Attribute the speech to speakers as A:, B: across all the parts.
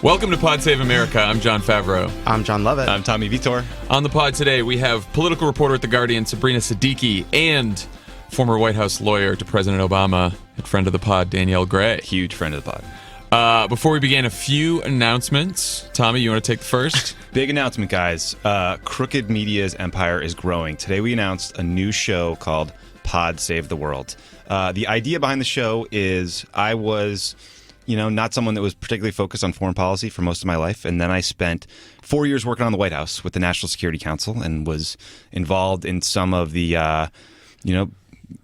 A: Welcome to Pod Save America. I'm Jon Favreau.
B: I'm Jon Lovett.
C: I'm Tommy Vietor.
A: On the pod today, we have political reporter at The Guardian, Sabrina Siddiqui, and former White House lawyer to President Obama and friend of the pod, Danielle Gray.
C: Huge friend of the pod.
A: Before we begin, a few announcements. Tommy, you want to take the first?
C: Big announcement, guys. Crooked Media's empire is growing. Today we announced a new show called Pod Save the World. The idea behind the show is I was, not someone that was particularly focused on foreign policy for most of my life. And then I spent 4 years working on the White House with the National Security Council and was involved in some of the,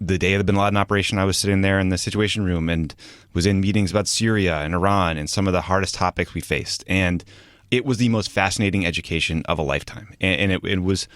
C: the day of the bin Laden operation. I was sitting there in the Situation Room and was in meetings about Syria and Iran and some of the hardest topics we faced. And it was the most fascinating education of a lifetime. And it was,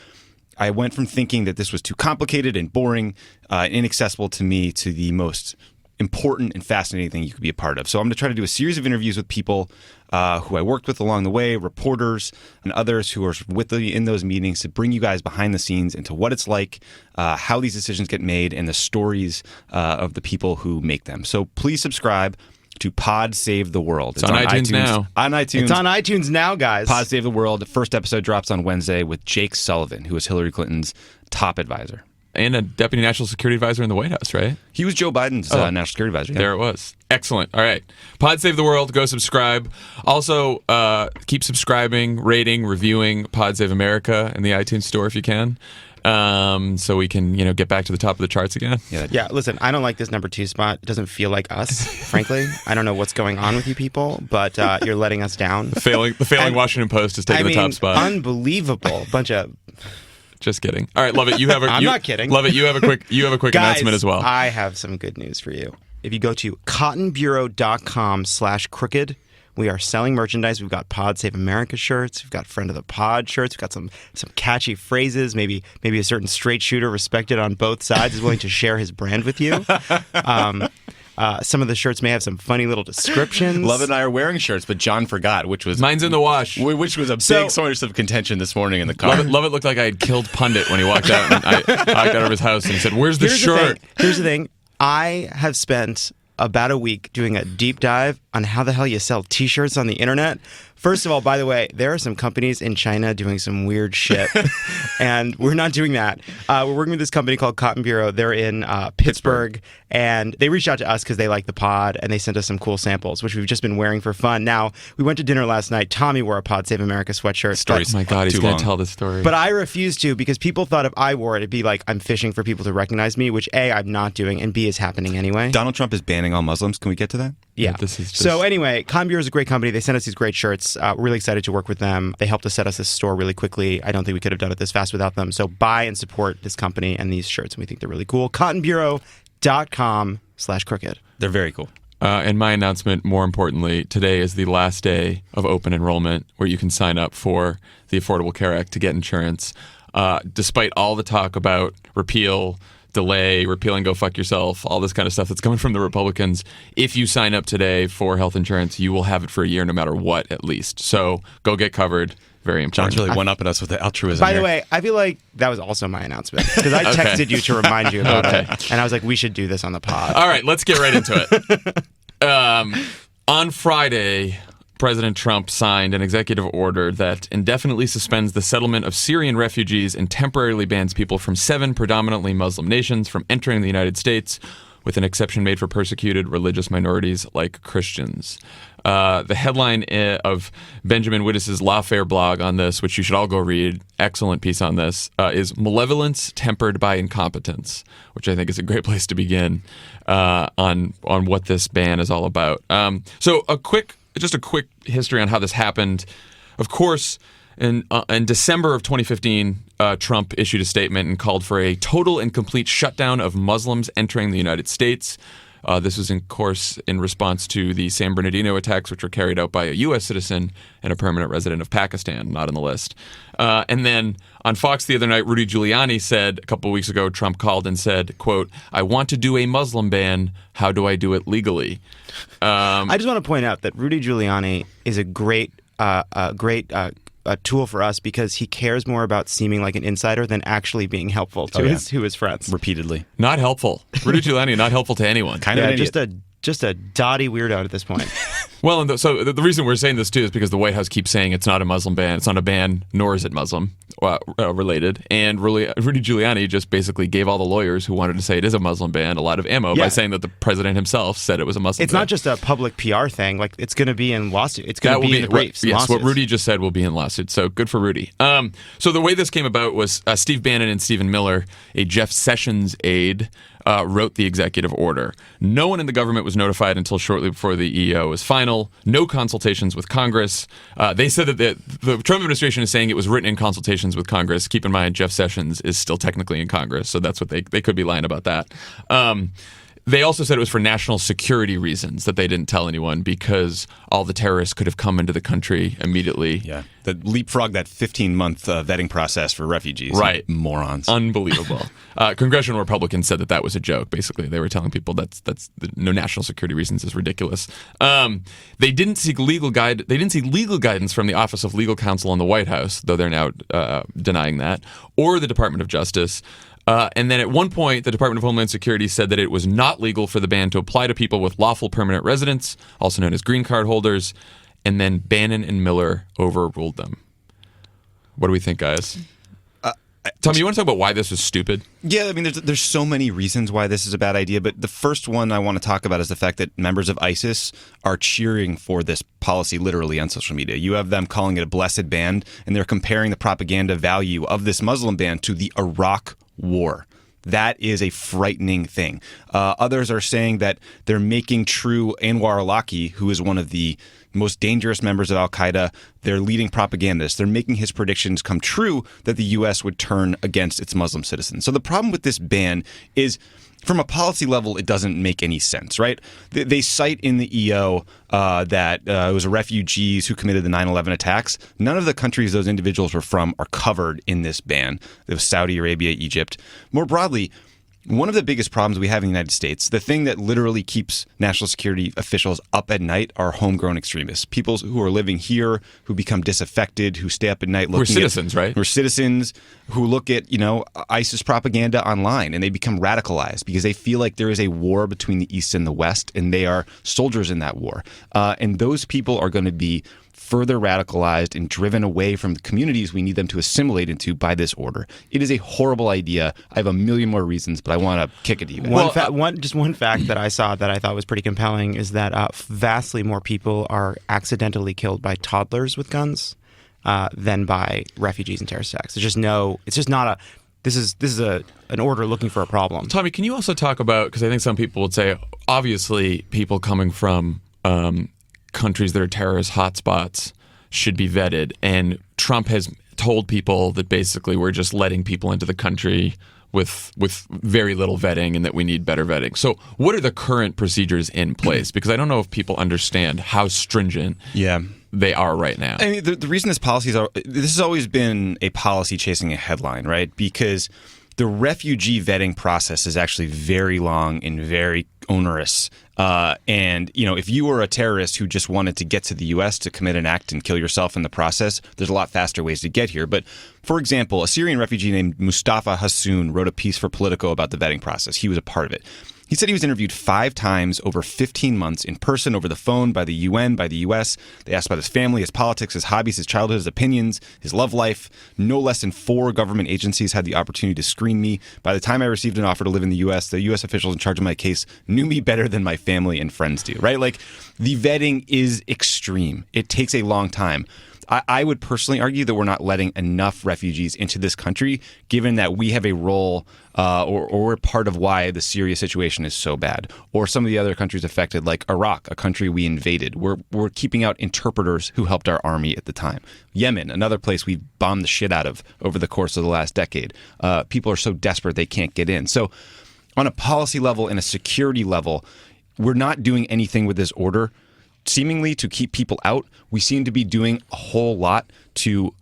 C: I went from thinking that this was too complicated and boring, inaccessible to me, to the most important and fascinating thing you could be a part of. So I'm going to try to do a series of interviews with people who I worked with along the way, reporters and others who are with me in those meetings, to bring you guys behind the scenes into what it's like, how these decisions get made, and the stories of the people who make them. So please subscribe to Pod Save the World.
A: It's on iTunes now.
C: On iTunes.
B: It's on iTunes now, guys.
C: Pod Save the World. The first episode drops on Wednesday with Jake Sullivan, who was Hillary Clinton's top advisor.
A: And a deputy national security advisor in the White House, right?
C: He was Joe Biden's national security advisor. Yeah.
A: There it was. Excellent. All right. Pod Save the World. Go subscribe. Also, keep subscribing, rating, reviewing Pod Save America in the iTunes store if you can. So we can, get back to the top of the charts again.
B: Yeah, listen, I don't like this number 2 spot. It doesn't feel like us, frankly. I don't know what's going on with you people, but you're letting us down.
A: The failing Washington Post is taking the top spot.
B: Unbelievable. Bunch of...
A: Just kidding. All right, Lovett, you have a...
B: I'm not kidding.
A: Lovett, you have a quick
B: Guys,
A: announcement as well.
B: I have some good news for you. If you go to cottonbureau.com/crooked, we are selling merchandise. We've got Pod Save America shirts. We've got Friend of the Pod shirts. We've got some catchy phrases. Maybe a certain straight shooter respected on both sides is willing to share his brand with you. Some of the shirts may have some funny little descriptions.
C: Lovett and I are wearing shirts, but Jon forgot, which was...
A: Mine's in the wash.
C: Which was a big source of contention this morning in the car.
A: Lovett looked like I had killed Pundit when he walked out. And I walked out of his house and he said, "Where's the shirt?"
B: Here's the thing. I have spent about a week doing a deep dive on how the hell you sell T-shirts on the internet. First of all, by the way, there are some companies in China doing some weird shit, and we're not doing that. We're working with this company called Cotton Bureau. They're in Pittsburgh, and they reached out to us because they like the pod, and they sent us some cool samples, which we've just been wearing for fun. Now, we went to dinner last night. Tommy wore a Pod Save America sweatshirt.
A: Oh my God, he's going to tell this story.
B: But I refused to, because people thought if I wore it, it'd be like I'm fishing for people to recognize me, which A, I'm not doing, and B, is happening anyway.
C: Donald Trump is banning all Muslims. Can we get to that?
B: Yeah.
A: This is just...
B: So anyway, Cotton Bureau is a great company. They sent us these great shirts. We're really excited to work with them. They helped us set us this store really quickly. I don't think we could have done it this fast without them. So buy and support this company and these shirts. And we think they're really cool. cottonbureau.com/crooked.
C: They're very cool.
A: And my announcement, more importantly, today is the last day of open enrollment where you can sign up for the Affordable Care Act to get insurance. Despite all the talk about repeal, delay, repeal and go fuck yourself, all this kind of stuff that's coming from the Republicans, if you sign up today for health insurance, you will have it for a year no matter what, at least. So go get covered. Very important.
C: John's really one-upping us with the altruism.
B: By the way, I feel like that was also my announcement, because I texted you to remind you about it, and I was like, we should do this on the pod.
A: All right, let's get right into it. On Friday, President Trump signed an executive order that indefinitely suspends the settlement of Syrian refugees and temporarily bans people from 7 predominantly Muslim nations from entering the United States, with an exception made for persecuted religious minorities like Christians. The headline of Benjamin Wittes's Lawfare blog on this, which you should all go read, excellent piece on this, is "Malevolence Tempered by Incompetence," which I think is a great place to begin on what this ban is all about. So just a quick history on how this happened. Of course, in December of 2015, Trump issued a statement and called for a total and complete shutdown of Muslims entering the United States. This was, of course, in response to the San Bernardino attacks, which were carried out by a U.S. citizen and a permanent resident of Pakistan, not on the list. And then on Fox the other night, Rudy Giuliani said, a couple of weeks ago, Trump called and said, quote, "I want to do a Muslim ban. How do I do it legally?"
B: I just want to point out that Rudy Giuliani is a great tool for us, because he cares more about seeming like an insider than actually being helpful to his friends.
C: Repeatedly.
A: Not helpful. Rudy Giuliani, not helpful to anyone.
C: Kind of an idiot.
B: Just a dotty weirdo at this point.
A: Well, and so the reason we're saying this too is because the White House keeps saying it's not a Muslim ban. It's not a ban, nor is it Muslim related. And Rudy Giuliani just basically gave all the lawyers who wanted to say it is a Muslim ban a lot of ammo by saying that the president himself said it was a Muslim ban.
B: It's not just a public PR thing. Like, it's going to be in lawsuit. It's going to be in the briefs.
A: Yes,
B: lawsuits.
A: what Rudy just said will be in lawsuits. So good for Rudy. So the way this came about was Steve Bannon and Stephen Miller, a Jeff Sessions aide, wrote the executive order. No one in the government was notified until shortly before the EO was final. No consultations with Congress. They said that the Trump administration is saying it was written in consultations with Congress. Keep in mind, Jeff Sessions is still technically in Congress, so that's what they could be lying about that. They also said it was for national security reasons that they didn't tell anyone because all the terrorists could have come into the country immediately.
C: Yeah, that leapfrog that 15-month vetting process for refugees.
A: Right.
C: Morons.
A: Unbelievable. Congressional Republicans said that was a joke, basically. They were telling people that's no national security reasons is ridiculous. They didn't seek legal guidance from the Office of Legal Counsel in the White House, though they're now denying that, or the Department of Justice. And then at one point, the Department of Homeland Security said that it was not legal for the ban to apply to people with lawful permanent residence, also known as green card holders, and then Bannon and Miller overruled them. What do we think, guys? Tommy, you want to talk about why this was stupid?
C: Yeah, I mean, there's so many reasons why this is a bad idea, but the first one I want to talk about is the fact that members of ISIS are cheering for this policy literally on social media. You have them calling it a blessed ban, and they're comparing the propaganda value of this Muslim ban to the Iraq War. That is a frightening thing. Others are saying that they're making true Anwar al-Awlaki, who is one of the most dangerous members of al-Qaeda, their leading propagandist. They're making his predictions come true that the U.S. would turn against its Muslim citizens. So the problem with this ban is, from a policy level, it doesn't make any sense, right? They cite in the EO that it was refugees who committed the 9/11 attacks. None of the countries those individuals were from are covered in this ban. It was Saudi Arabia, Egypt. More broadly, one of the biggest problems we have in the United States, the thing that literally keeps national security officials up at night, are homegrown extremists. People who are living here, who become disaffected, who stay up at night looking
A: We're citizens, right?
C: We're citizens who look at, ISIS propaganda online, and they become radicalized because they feel like there is a war between the East and the West, and they are soldiers in that war. And those people are going to be further radicalized and driven away from the communities we need them to assimilate into by this order. It is a horrible idea. I have a million more reasons, but I want to kick it to you guys.
B: One fact that I saw that I thought was pretty compelling is that vastly more people are accidentally killed by toddlers with guns than by refugees and terrorist attacks. This is an order looking for a problem.
A: Tommy, can you also talk about, because I think some people would say, obviously, people coming from countries that are terrorist hotspots should be vetted, and Trump has told people that basically we're just letting people into the country with very little vetting and that we need better vetting. So what are the current procedures in place? Because I don't know if people understand how stringent they are right now.
C: I mean, the reason this has always been a policy chasing a headline, right? Because the refugee vetting process is actually very long and very onerous. And, if you were a terrorist who just wanted to get to the U.S. to commit an act and kill yourself in the process, there's a lot faster ways to get here. But, for example, a Syrian refugee named Mustafa Hassoun wrote a piece for Politico about the vetting process. He was a part of it. He said he was interviewed 5 times over 15 months in person, over the phone, by the UN, by the U.S. They asked about his family, his politics, his hobbies, his childhood, his opinions, his love life. No less than 4 government agencies had the opportunity to screen me. By the time I received an offer to live in the U.S., the U.S. officials in charge of my case knew me better than my family and friends do, right? Like, the vetting is extreme. It takes a long time. I would personally argue that we're not letting enough refugees into this country, given that we have a role or we're part of why the Syria situation is so bad. Or some of the other countries affected, like Iraq, a country we invaded. We're keeping out interpreters who helped our army at the time. Yemen, another place we bombed the shit out of over the course of the last decade. People are so desperate they can't get in. So on a policy level and a security level, we're not doing anything with this order seemingly to keep people out. We seem to be doing a whole lot to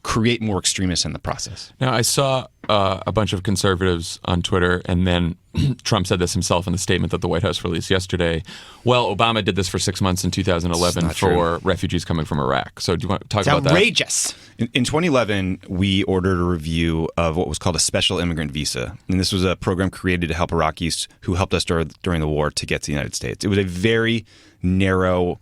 C: create more extremists in the process.
A: Now, I saw a bunch of conservatives on Twitter, and then Trump said this himself in the statement that the White House released yesterday. Well, Obama did this for 6 months in 2011 for refugees coming from Iraq. So do you want to talk about that?
B: Outrageous.
C: In 2011, we ordered a review of what was called a special immigrant visa. And this was a program created to help Iraqis who helped us during the war to get to the United States. It was a very narrow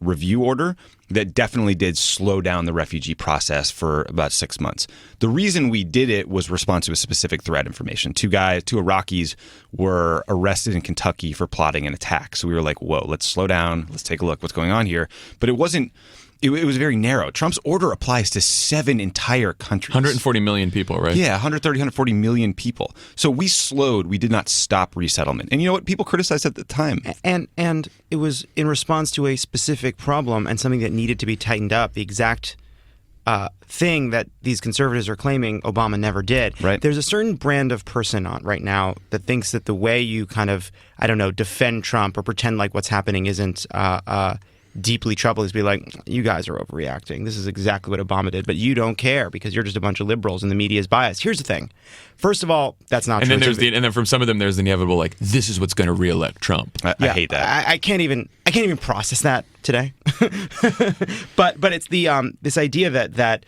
C: review order that definitely did slow down the refugee process for about 6 months. The reason we did it was response to a specific threat information. Two Iraqis were arrested in Kentucky for plotting an attack. So we were like, whoa, let's slow down. Let's take a look what's going on here. But it wasn't. It was very narrow. Trump's order applies to 7 entire countries.
A: 140 million people, right?
C: Yeah, 140 million people. So we slowed. We did not stop resettlement. And you know what? People criticized at the time.
B: And it was in response to a specific problem and something that needed to be tightened up. The exact thing that these conservatives are claiming Obama never did.
C: Right.
B: There's a certain brand of person on right now that thinks that the way you kind of, I don't know, defend Trump or pretend like what's happening isn't deeply troubled is be like, you guys are overreacting. This is exactly what Obama did, but you don't care because you're just a bunch of liberals and the media is biased. Here's the thing. First of all, that's not
A: and
B: true.
A: And then from some of them, there's the inevitable, like, this is what's going to reelect Trump.
C: I hate that.
B: I can't even process that today. but it's the this idea that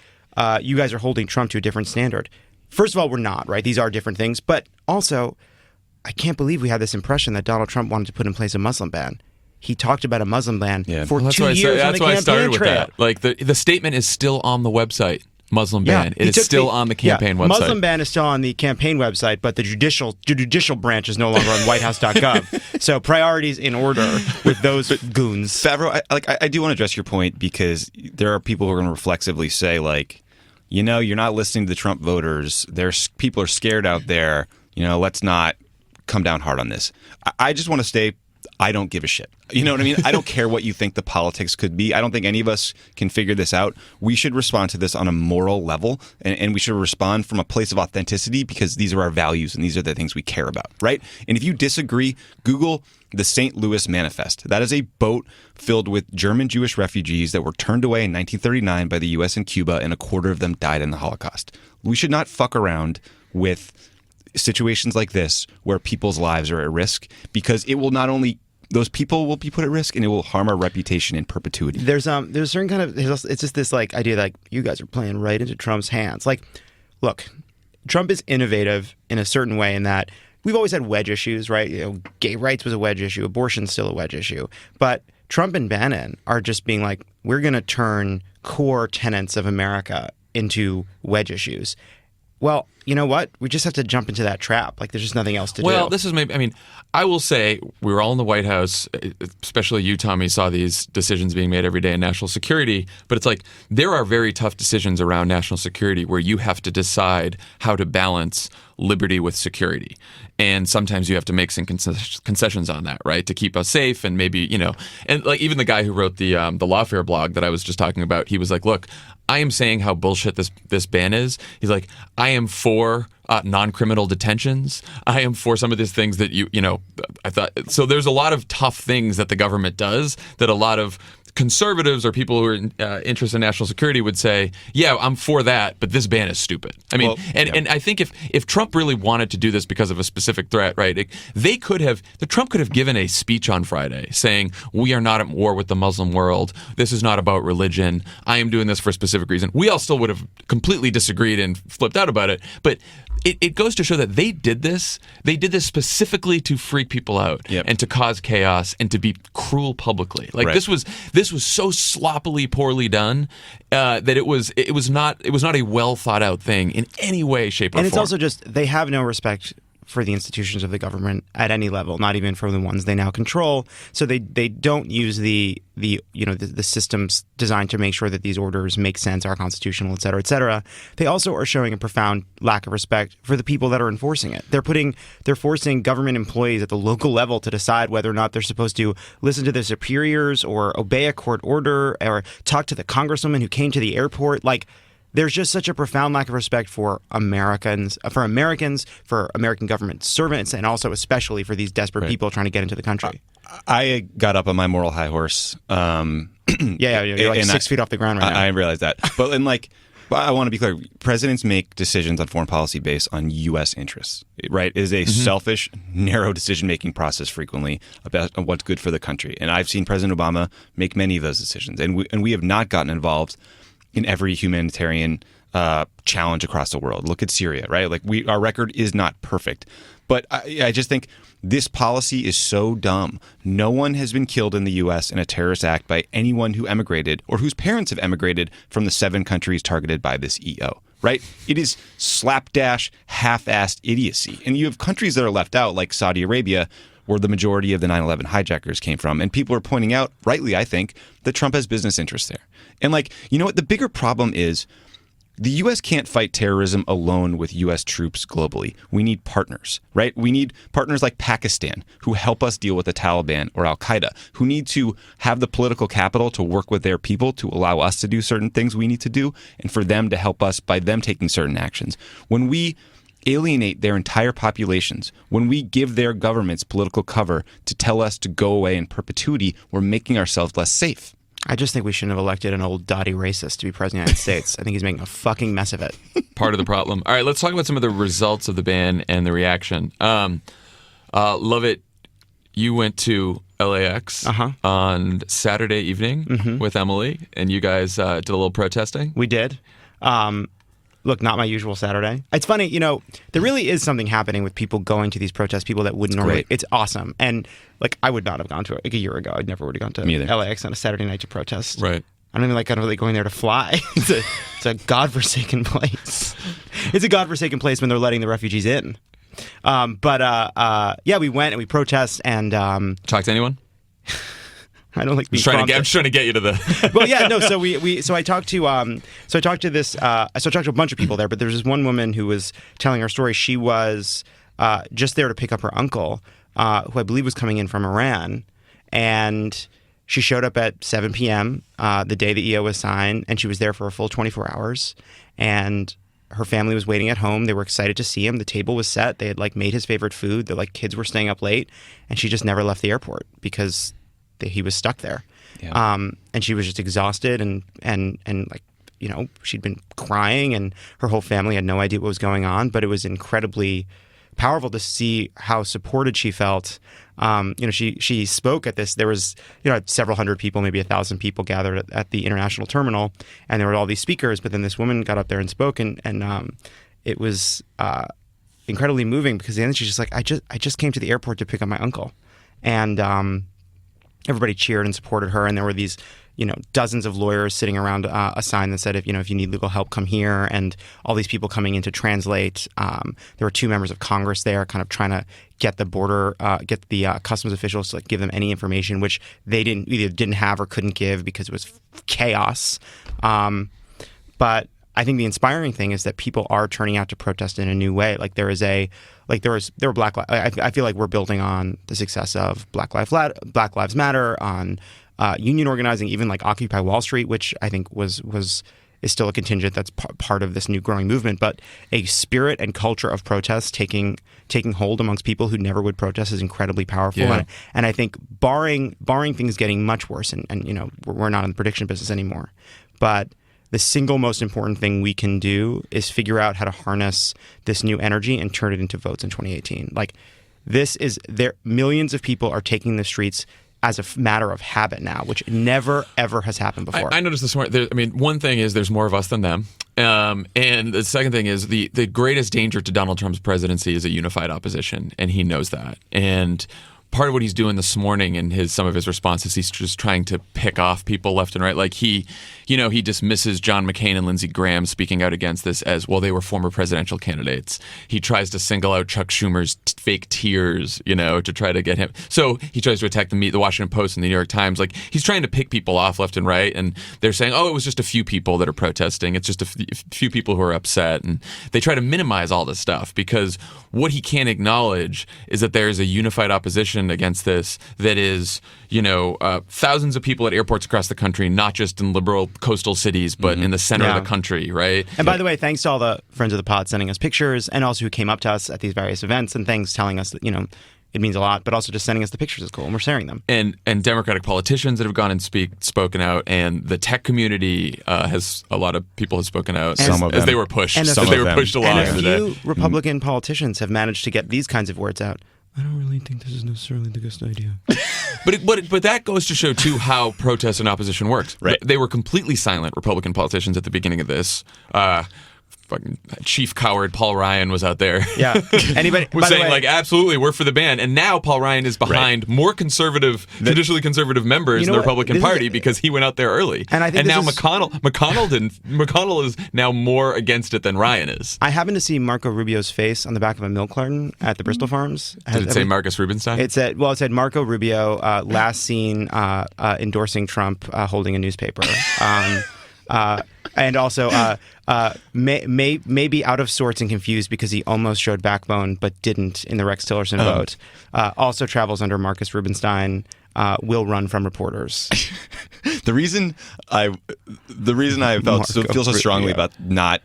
B: you guys are holding Trump to a different standard. First of all, we're not, right? These are different things. But also, I can't believe we had this impression that Donald Trump wanted to put in place a Muslim ban. He talked about a Muslim ban for 2 years on the campaign
A: started with
B: trail.
A: that. Like the statement is still on the website. Muslim ban. It is still on the campaign website.
B: Muslim ban is still on the campaign website, but the judicial branch is no longer on whitehouse.gov. So priorities in order with those goons.
C: Favreau, I do want to address your point because there are people who are going to reflexively say, like, you know, you're not listening to the Trump voters. People are scared out there. You know, let's not come down hard on this. I just want to stay. I don't give a shit. You know what I mean? I don't care what you think the politics could be. I don't think any of us can figure this out. We should respond to this on a moral level, and we should respond from a place of authenticity because these are our values and these are the things we care about, right? And if you disagree, Google the St. Louis Manifest. That is a boat filled with German Jewish refugees that were turned away in 1939 by the U.S. and Cuba, and a quarter of them died in the Holocaust. We should not fuck around with situations like this where people's lives are at risk because it will not only those people will be put at risk and it will harm our reputation in perpetuity.
B: There's a certain kind of it's just this like idea like you guys are playing right into Trump's hands. Like, look, Trump is innovative in a certain way in that we've always had wedge issues, right? You know, gay rights was a wedge issue, abortion's still a wedge issue, but Trump and Bannon are just being like, we're going to turn core tenets of America into wedge issues. Well, you know what? We just have to jump into that trap. Like, there's just nothing else to do.
A: Well, this is maybe, I mean, I will say we were all in the White House, especially you, Tommy, saw these decisions being made every day in national security. But it's like there are very tough decisions around national security where you have to decide how to balance liberty with security. And sometimes you have to make some concessions on that, right, to keep us safe and maybe, you know, and like even the guy who wrote the Lawfare blog that I was just talking about, he was like, look, I am saying how bullshit this ban is. He's like, I am for non-criminal detentions. I am for some of these things that you know, I thought. So there's a lot of tough things that the government does that a lot of conservatives or people who are interested in national security would say, yeah, I'm for that, but this ban is stupid. I mean, and I think if Trump really wanted to do this because of a specific threat, right, Trump could have given a speech on Friday saying, we are not at war with the Muslim world. This is not about religion. I am doing this for a specific reason. We all still would have completely disagreed and flipped out about it, but it goes to show that they did this specifically to freak people out and to cause chaos and to be cruel publicly. Like this was so sloppily poorly done that it was not a well thought out thing in any way, shape, or form.
B: And it's also just they have no respect for the institutions of the government at any level, not even for the ones they now control. So they don't use the systems designed to make sure that these orders make sense, are constitutional, et cetera, et cetera. They also are showing a profound lack of respect for the people that are enforcing it. They're forcing government employees at the local level to decide whether or not they're supposed to listen to their superiors or obey a court order or talk to the congresswoman who came to the airport. Like, there's just such a profound lack of respect for Americans, for American government servants, and also especially for these desperate people trying to get into the country.
C: I got up on my moral high horse.
B: You're like 6 feet off the ground right now.
C: I realize that. But I want to be clear. Presidents make decisions on foreign policy based on U.S. interests, right? It is a selfish, narrow decision-making process frequently about what's good for the country. And I've seen President Obama make many of those decisions. And we have not gotten involved in every humanitarian challenge across the world. Look at Syria, right? Like our record is not perfect. But I just think this policy is so dumb. No one has been killed in the U.S. in a terrorist act by anyone who emigrated or whose parents have emigrated from the 7 countries targeted by this EO, right? It is slapdash, half-assed idiocy. And you have countries that are left out, like Saudi Arabia, where the majority of the 9/11 hijackers came from. And people are pointing out, rightly, I think, that Trump has business interests there. And you know what? The bigger problem is the U.S. can't fight terrorism alone with U.S. troops globally. We need partners, right? We need partners like Pakistan who help us deal with the Taliban or Al-Qaeda, who need to have the political capital to work with their people to allow us to do certain things we need to do and for them to help us by them taking certain actions. When we alienate their entire populations, when we give their governments political cover to tell us to go away in perpetuity, we're making ourselves less safe.
B: I just think we shouldn't have elected an old dotty racist to be president of the United States. I think he's making a fucking mess of it.
A: Part of the problem. All right, let's talk about some of the results of the ban and the reaction. Lovett, you went to LAX on Saturday evening with Emily, and you guys did a little protesting.
B: We did. Look, not my usual Saturday. It's funny, there really is something happening with people going to these protests, people that wouldn't normally.
C: Great.
B: It's awesome. And I would not have gone to it a year ago. I never would have gone to LAX on a Saturday night to protest.
A: Right.
B: I don't even kind of really going there to fly. It's a godforsaken place. It's a godforsaken place when they're letting the refugees in. Yeah, we went and we protest and
A: talk to anyone?
B: I don't like being
A: I'm trying to get you to the.
B: Well, yeah, no. So I talked to a bunch of people there, but there was this one woman who was telling her story. She was just there to pick up her uncle, who I believe was coming in from Iran, and she showed up at 7 p.m. The day the EO was signed, and she was there for a full 24 hours. And her family was waiting at home. They were excited to see him. The table was set. They had made his favorite food. The kids were staying up late, and she just never left the airport because he was stuck there.
C: Yeah.
B: And she was just exhausted and she'd been crying and her whole family had no idea what was going on, but it was incredibly powerful to see how supported she felt. She spoke at this. There was, several hundred people, maybe 1,000 people gathered at the international terminal, and there were all these speakers, but then this woman got up there and spoke and it was incredibly moving because then she's just like, I just came to the airport to pick up my uncle. And everybody cheered and supported her, and there were these, dozens of lawyers sitting around a sign that said, if you need legal help, come here, and all these people coming in to translate. There were 2 members of Congress there, kind of trying to get the customs officials to give them any information, which they either didn't have or couldn't give because it was chaos. But I think the inspiring thing is that people are turning out to protest in a new way. There were Black Lives. I feel like we're building on the success of Black Lives Matter, on union organizing, even Occupy Wall Street, which I think is still a contingent that's part of this new growing movement. But a spirit and culture of protest taking hold amongst people who never would protest is incredibly powerful.
A: Yeah.
B: And I think barring things getting much worse, and we're not in the prediction business anymore, but the single most important thing we can do is figure out how to harness this new energy and turn it into votes in 2018. Millions of people are taking the streets as a matter of habit now, which never, ever has happened before.
A: I noticed this morning. One thing is there's more of us than them. And the second thing is the greatest danger to Donald Trump's presidency is a unified opposition, and he knows that. And part of what he's doing this morning in some of his responses, he's just trying to pick off people left and right. He dismisses John McCain and Lindsey Graham speaking out against this as, well, they were former presidential candidates. He tries to single out Chuck Schumer's fake tears, to try to get him. So he tries to attack the Washington Post and the New York Times. He's trying to pick people off left and right. And they're saying, oh, it was just a few people that are protesting. It's just a few people who are upset. And they try to minimize all this stuff because what he can't acknowledge is that there is a unified opposition against this that is, thousands of people at airports across the country, not just in liberal coastal cities, but in the center of the country, right?
B: And by the way, thanks to all the friends of the pod sending us pictures and also who came up to us at these various events and things telling us that, it means a lot, but also just sending us the pictures is cool, and we're sharing them.
A: And Democratic politicians that have gone and spoken out, and the tech community has a lot of people have spoken out as they were pushed. They were pushed along.
B: And a few Republican politicians have managed to get these kinds of words out. I don't really think this is necessarily the best idea.
A: But that goes to show, too, how protest and opposition works.
C: Right.
A: They were completely silent, Republican politicians, at the beginning of this. fucking chief coward Paul Ryan was out there.
B: Yeah. Anybody
A: was
B: by the
A: saying
B: way,
A: like, absolutely, we're for the ban. And now Paul Ryan is behind more conservative, traditionally conservative members in the
B: what?
A: Republican
B: This
A: Party
B: is-
A: because he went out there early.
B: And I think
A: now
B: this is-
A: McConnell is now more against it than Ryan is.
B: I happened to see Marco Rubio's face on the back of a milk carton at the Bristol Farms.
A: Did it say Marcus Rubinstein?
B: It said Marco Rubio, last seen endorsing Trump, holding a newspaper. And also may be out of sorts and confused because he almost showed backbone but didn't in the Rex Tillerson vote. Also travels under Marcus Rubinstein. Will run from reporters.
C: The reason I feel so strongly about not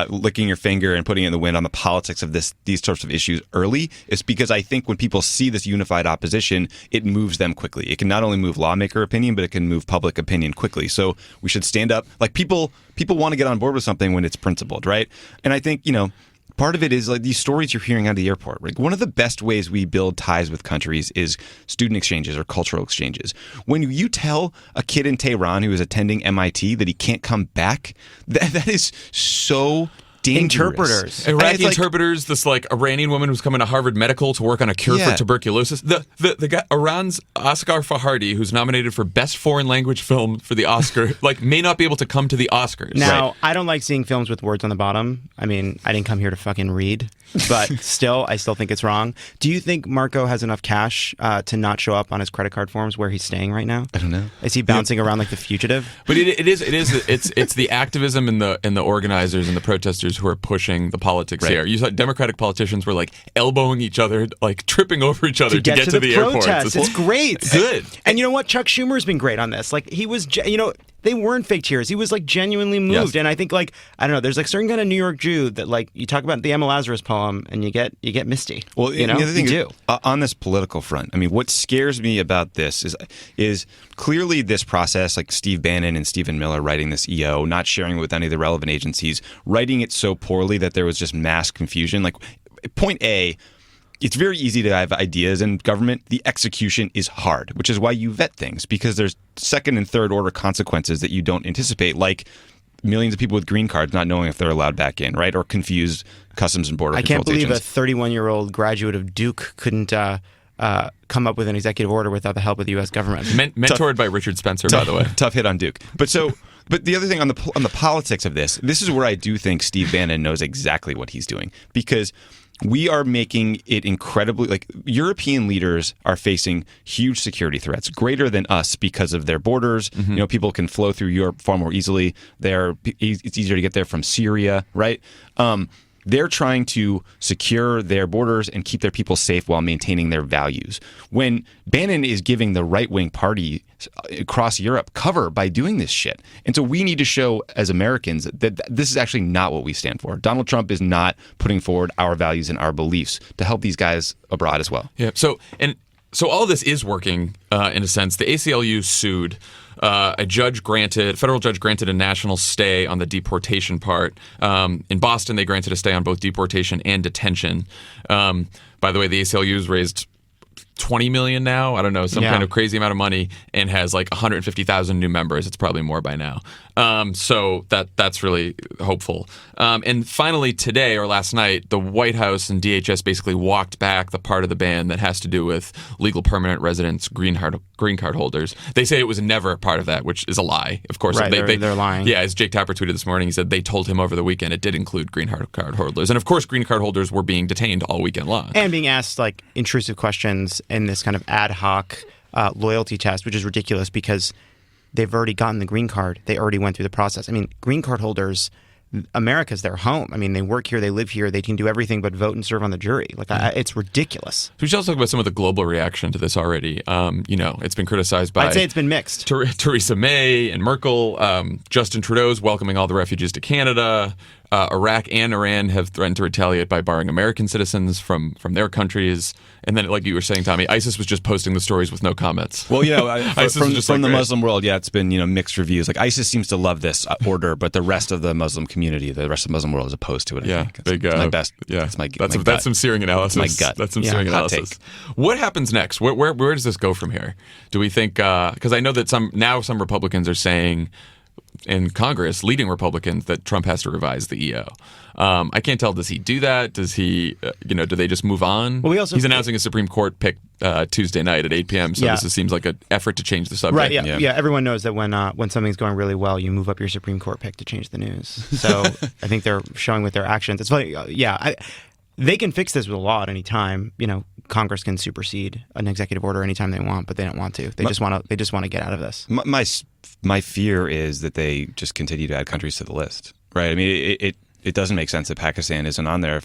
C: licking your finger and putting it in the wind on the politics of these sorts of issues early is because I think when people see this unified opposition, it moves them quickly. It can not only move lawmaker opinion, but it can move public opinion quickly. So we should stand up. Like people want to get on board with something when it's principled, right? And I think, part of it is like these stories you're hearing out of the airport. Like one of the best ways we build ties with countries is student exchanges or cultural exchanges. When you tell a kid in Tehran who is attending MIT that he can't come back, that is so dangerous.
B: Interpreters.
A: Iraqi interpreters, this like Iranian woman who's coming to Harvard Medical to work on a cure for tuberculosis. The guy, Iran's Asghar Farhadi, who's nominated for Best Foreign Language Film for the Oscar, may not be able to come to the Oscars.
B: Now, I don't like seeing films with words on the bottom. I mean, I didn't come here to fucking read, but I still think it's wrong. Do you think Marco has enough cash to not show up on his credit card forms where he's staying right now?
C: I don't know.
B: Is he bouncing around like the fugitive?
A: But it's the activism and the organizers and the protesters who are pushing the politics here. You saw Democratic politicians were like elbowing each other, like tripping over each other to get to the
B: protests.
A: airports.
B: It's great.
A: Good.
B: And you know what? Chuck Schumer's been great on this. Like he was, they weren't fake tears. He was like genuinely moved.
A: Yes.
B: And I think I don't know. There's like certain kind of New York Jew that like you talk about the Emma Lazarus poem and you get misty.
C: Well, the other thing
B: you do.
C: On this political front, I mean, what scares me about this is clearly this process, like Steve Bannon and Stephen Miller writing this EO, not sharing it with any of the relevant agencies, writing it so poorly that there was just mass confusion. Like, point A, it's very easy to have ideas in government. The execution is hard, which is why you vet things, because there's second and third order consequences that you don't anticipate, like millions of people with green cards not knowing if they're allowed back in, right? Or confused Customs and Border Control agents.
B: I can't believe a 31-year-old graduate of Duke couldn't come up with an executive order without the help of the U.S. government.
A: Mentored by Richard Spencer, by the way.
C: Tough hit on Duke. But the other thing on the politics of this is where I do think Steve Bannon knows exactly what he's doing, because we are making it incredibly, like, European leaders are facing huge security threats, greater than us because of their borders. Mm-hmm. People can flow through Europe far more easily. It's easier to get there from Syria, right? They're trying to secure their borders and keep their people safe while maintaining their values. When Bannon is giving the right-wing party across Europe cover by doing this shit. And so we need to show as Americans that this is actually not what we stand for. Donald Trump is not putting forward our values and our beliefs to help these guys abroad as well.
A: Yeah. So all of this is working in a sense. The ACLU sued. A federal judge granted a national stay on the deportation part. In Boston, they granted a stay on both deportation and detention. By the way, the ACLU's raised $20 million now. I don't know, some kind of crazy amount of money, and has like 150,000 new members. It's probably more by now. So that's really hopeful. And finally today or last night, the White House and DHS basically walked back the part of the ban that has to do with legal permanent residents, green card holders. They say it was never a part of that, which is a lie. Of course,
B: right, they're lying.
A: Yeah, as Jake Tapper tweeted this morning, he said they told him over the weekend it did include green card holders, and of course, green card holders were being detained all weekend long
B: and being asked like intrusive questions in this kind of ad hoc loyalty test, which is ridiculous because they've already gotten the green card. They already went through the process. I mean, green card holders, America's their home. I mean, they work here, they live here, they can do everything but vote and serve on the jury. Like, it's ridiculous.
A: We should also talk about some of the global reaction to this already. It's been criticized by...
B: I'd say it's been mixed.
A: Theresa May and Merkel. Justin Trudeau's welcoming all the refugees to Canada. Iraq and Iran have threatened to retaliate by barring American citizens from their countries. And then, like you were saying, Tommy, ISIS was just posting the stories with no comments.
C: Well, from the Muslim world, it's been mixed reviews. Like, ISIS seems to love this order, but the rest of the Muslim community, the rest of the Muslim world, is opposed to it. I think. It's my best. Yeah, that's some searing analysis. That's my gut.
A: That's some searing analysis. Take. What happens next? Where does this go from here? Do we think? Because I know that some Republicans are saying in Congress, leading Republicans, that Trump has to revise the EO. I can't tell. Does he do that? Does he? Do they just move on?
B: Well,
A: he's announcing a Supreme Court pick Tuesday night at 8 p.m. So this seems like an effort to change the subject.
B: Right? Yeah. Everyone knows that when something's going really well, you move up your Supreme Court pick to change the news. So I think they're showing with their actions. It's funny. They can fix this with a law at any time. Congress can supersede an executive order anytime they want, but they don't want to. They just want to get out of this.
C: My fear is that they just continue to add countries to the list. Right? I mean, it doesn't make sense that Pakistan isn't on there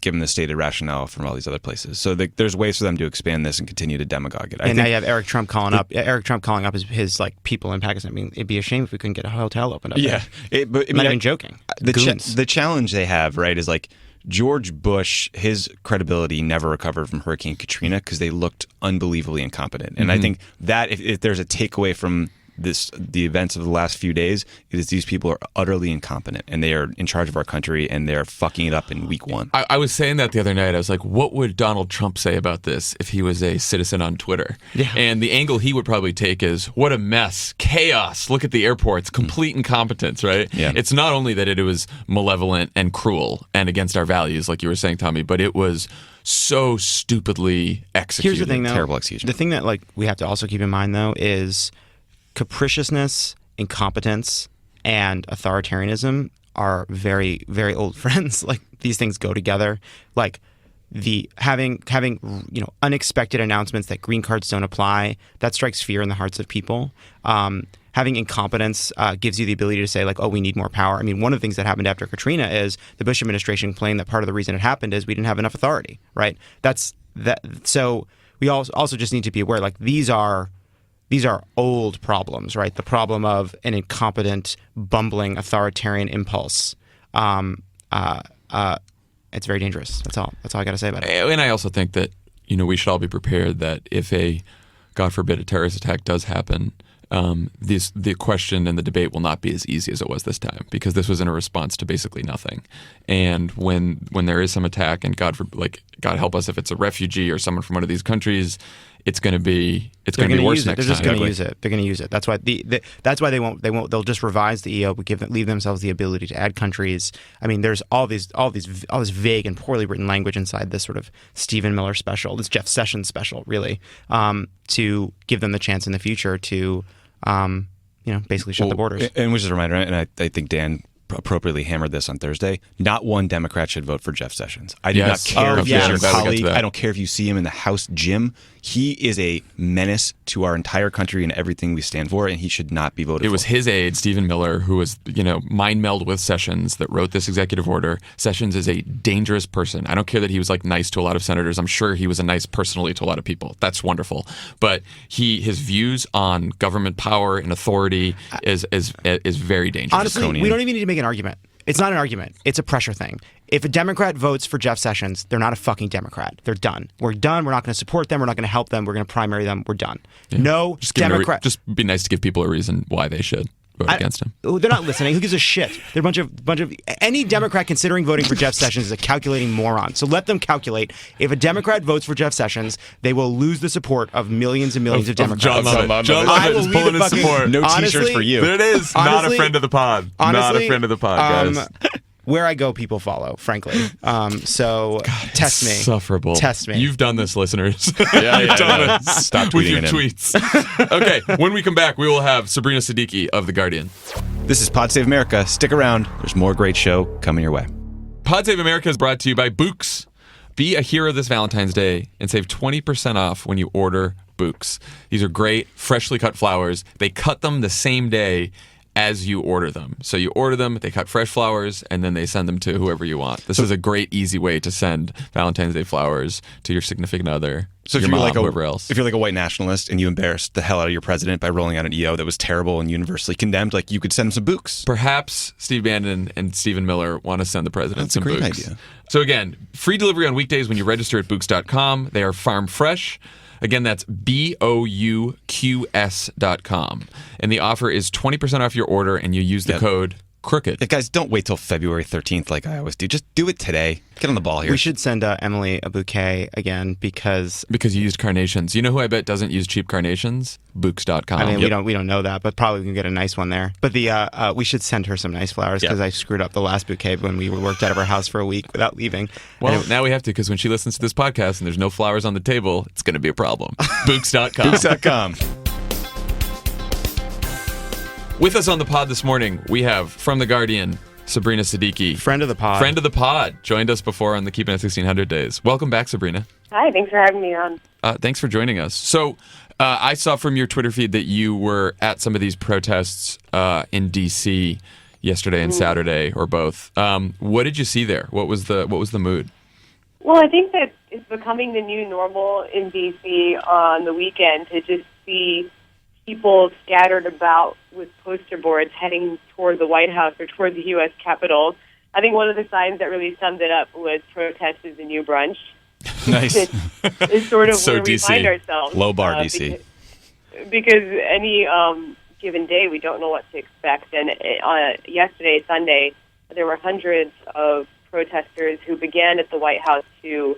C: given the stated rationale from all these other places. So there's ways for them to expand this and continue to demagogue it.
B: Now you have Eric Trump calling up his his like people in Pakistan. I mean, it'd be a shame if we couldn't get a hotel opened up.
C: Yeah,
B: I'm not even joking.
C: The challenge they have, right, is like George Bush. His credibility never recovered from Hurricane Katrina because they looked unbelievably incompetent. And I think that if there's a takeaway from the events of the last few days, it is these people are utterly incompetent and they are in charge of our country and they're fucking it up in week one.
A: I was saying that the other night. I was like, what would Donald Trump say about this if he was a citizen on Twitter? Yeah. And the angle he would probably take is, what a mess, chaos, look at the airports, complete incompetence, right? Yeah. It's not only that it was malevolent and cruel and against our values, like you were saying, Tommy, but it was so stupidly executed.
B: Here's the thing, though.
C: Terrible execution.
B: The thing that we have to also keep in mind, though, is capriciousness, incompetence, and authoritarianism are very, very old friends. Like, these things go together. Like, the having unexpected announcements that green cards don't apply, that strikes fear in the hearts of people. Having incompetence gives you the ability to say, like, oh, we need more power. I mean, one of the things that happened after Katrina is the Bush administration claimed that part of the reason it happened is we didn't have enough authority, right? So we also just need to be aware, like, these are old problems, right? The problem of an incompetent, bumbling, authoritarian impulse. It's very dangerous. That's all I got to say about it.
A: And I also think that we should all be prepared that if God forbid, a terrorist attack does happen, the question and the debate will not be as easy as it was this time, because this was in a response to basically nothing. And when there is some attack, and God help us if it's a refugee or someone from one of these countries, it's going to be worse next time.
B: They're just going to use it. They're going to use it. That's why they won't. They'll just revise the EO, but leave themselves the ability to add countries. I mean, there's all this vague and poorly written language inside this sort of Stephen Miller special, this Jeff Sessions special, really, to give them the chance in the future to, basically shut the borders.
C: And which is a reminder, and I think Dan appropriately hammered this on Thursday. Not one Democrat should vote for Jeff Sessions. I do not care if he's your colleague. I don't care if you see him in the House gym. He is a menace to our entire country and everything we stand for, and he should not be voted for.
A: It was his aide, Stephen Miller, who was, mind meld with Sessions, that wrote this executive order. Sessions is a dangerous person. I don't care that he was nice to a lot of senators. I'm sure he was nice personally to a lot of people. That's wonderful. But his views on government power and authority is very dangerous.
B: Honestly, we don't even need to make an argument. It's not an argument. It's a pressure thing. If a Democrat votes for Jeff Sessions, they're not a fucking Democrat. They're done. We're done. We're not going to support them. We're not going to help them. We're going to primary them. We're done. Yeah. No Democrat.
A: Just be nice to give people a reason why they should vote against him.
B: They're not listening. Who gives a shit? They're a bunch of any Democrat considering voting for Jeff Sessions is a calculating moron. So let them calculate. If a Democrat votes for Jeff Sessions, they will lose the support of millions and millions of Democrats.
A: Jon Lovett. Jon Lovett is pulling his support.
C: No T-shirts for you.
A: There it is. Not a friend of the pod. Not a friend of the pod, guys.
B: Where I go, people follow, frankly. So
A: God,
B: test me.
A: Insufferable.
B: Test me.
A: You've done this, listeners.
C: You've done it. Stop tweeting
A: with your tweets. Okay, when we come back, we will have Sabrina Siddiqui of The Guardian.
C: This is Pod Save America. Stick around. There's more great show coming your way.
A: Pod Save America is brought to you by Books. Be a hero this Valentine's Day and save 20% off when you order Books. These are great, freshly cut flowers. They cut them the same day as you order them. So you order them, they cut fresh flowers, and then they send them to whoever you want. This is a great, easy way to send Valentine's Day flowers to your significant other,
C: so
A: your mom, whoever else.
C: If you're like a white nationalist and you embarrassed the hell out of your president by rolling out an EO that was terrible and universally condemned, you could send them some Books.
A: Perhaps Steve Bannon and Stephen Miller want to send the president some Books.
C: That's a great idea.
A: So again, free delivery on weekdays when you register at Books.com. They are farm fresh. Again, that's BOUQS.com. And the offer is 20% off your order, and you use the code crooked.
C: Yeah, guys, don't wait till February 13th like I always do. Just do it today. Get on the ball here.
B: We should send Emily a bouquet again because
A: Because you used carnations. You know who I bet doesn't use cheap carnations? Books.com.
B: I mean we don't know that, but probably we can get a nice one there. But we should send her some nice flowers because I screwed up the last bouquet when we worked out of our house for a week without leaving.
A: Well, now we have to because when she listens to this podcast and there's no flowers on the table, it's going to be a problem. Books.com.
C: Books.com.
A: With us on the pod this morning, we have from The Guardian, Sabrina Siddiqui.
B: Friend of the pod.
A: Friend of the pod. Joined us before on the Keeping It 1600 days. Welcome back, Sabrina.
D: Hi, thanks for having me on.
A: Thanks for joining us. So I saw from your Twitter feed that you were at some of these protests in D.C. yesterday and Saturday, or both. What did you see there? What was the mood?
D: Well, I think that it's becoming the new normal in D.C. on the weekend to just see people scattered about with poster boards heading toward the White House or toward the U.S. Capitol. I think one of the signs that really summed it up was "Protest is the new brunch."
C: Nice.
D: It's sort of
A: So
D: where
A: DC.
D: we find ourselves.
C: Low bar, DC.
D: Because any given day, we don't know what to expect. And yesterday, Sunday, there were hundreds of protesters who began at the White House to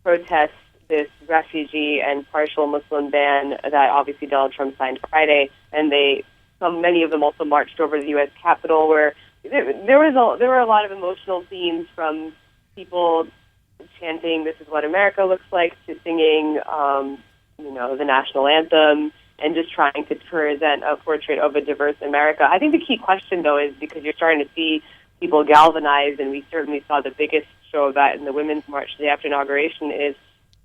D: protest this refugee and partial Muslim ban that obviously Donald Trump signed Friday, and many of them also marched over to the U.S. Capitol, where there were a lot of emotional themes, from people chanting "This is what America looks like" to singing, the national anthem, and just trying to present a portrait of a diverse America. I think the key question, though, is because you're starting to see people galvanize, and we certainly saw the biggest show of that in the Women's March the day after inauguration, is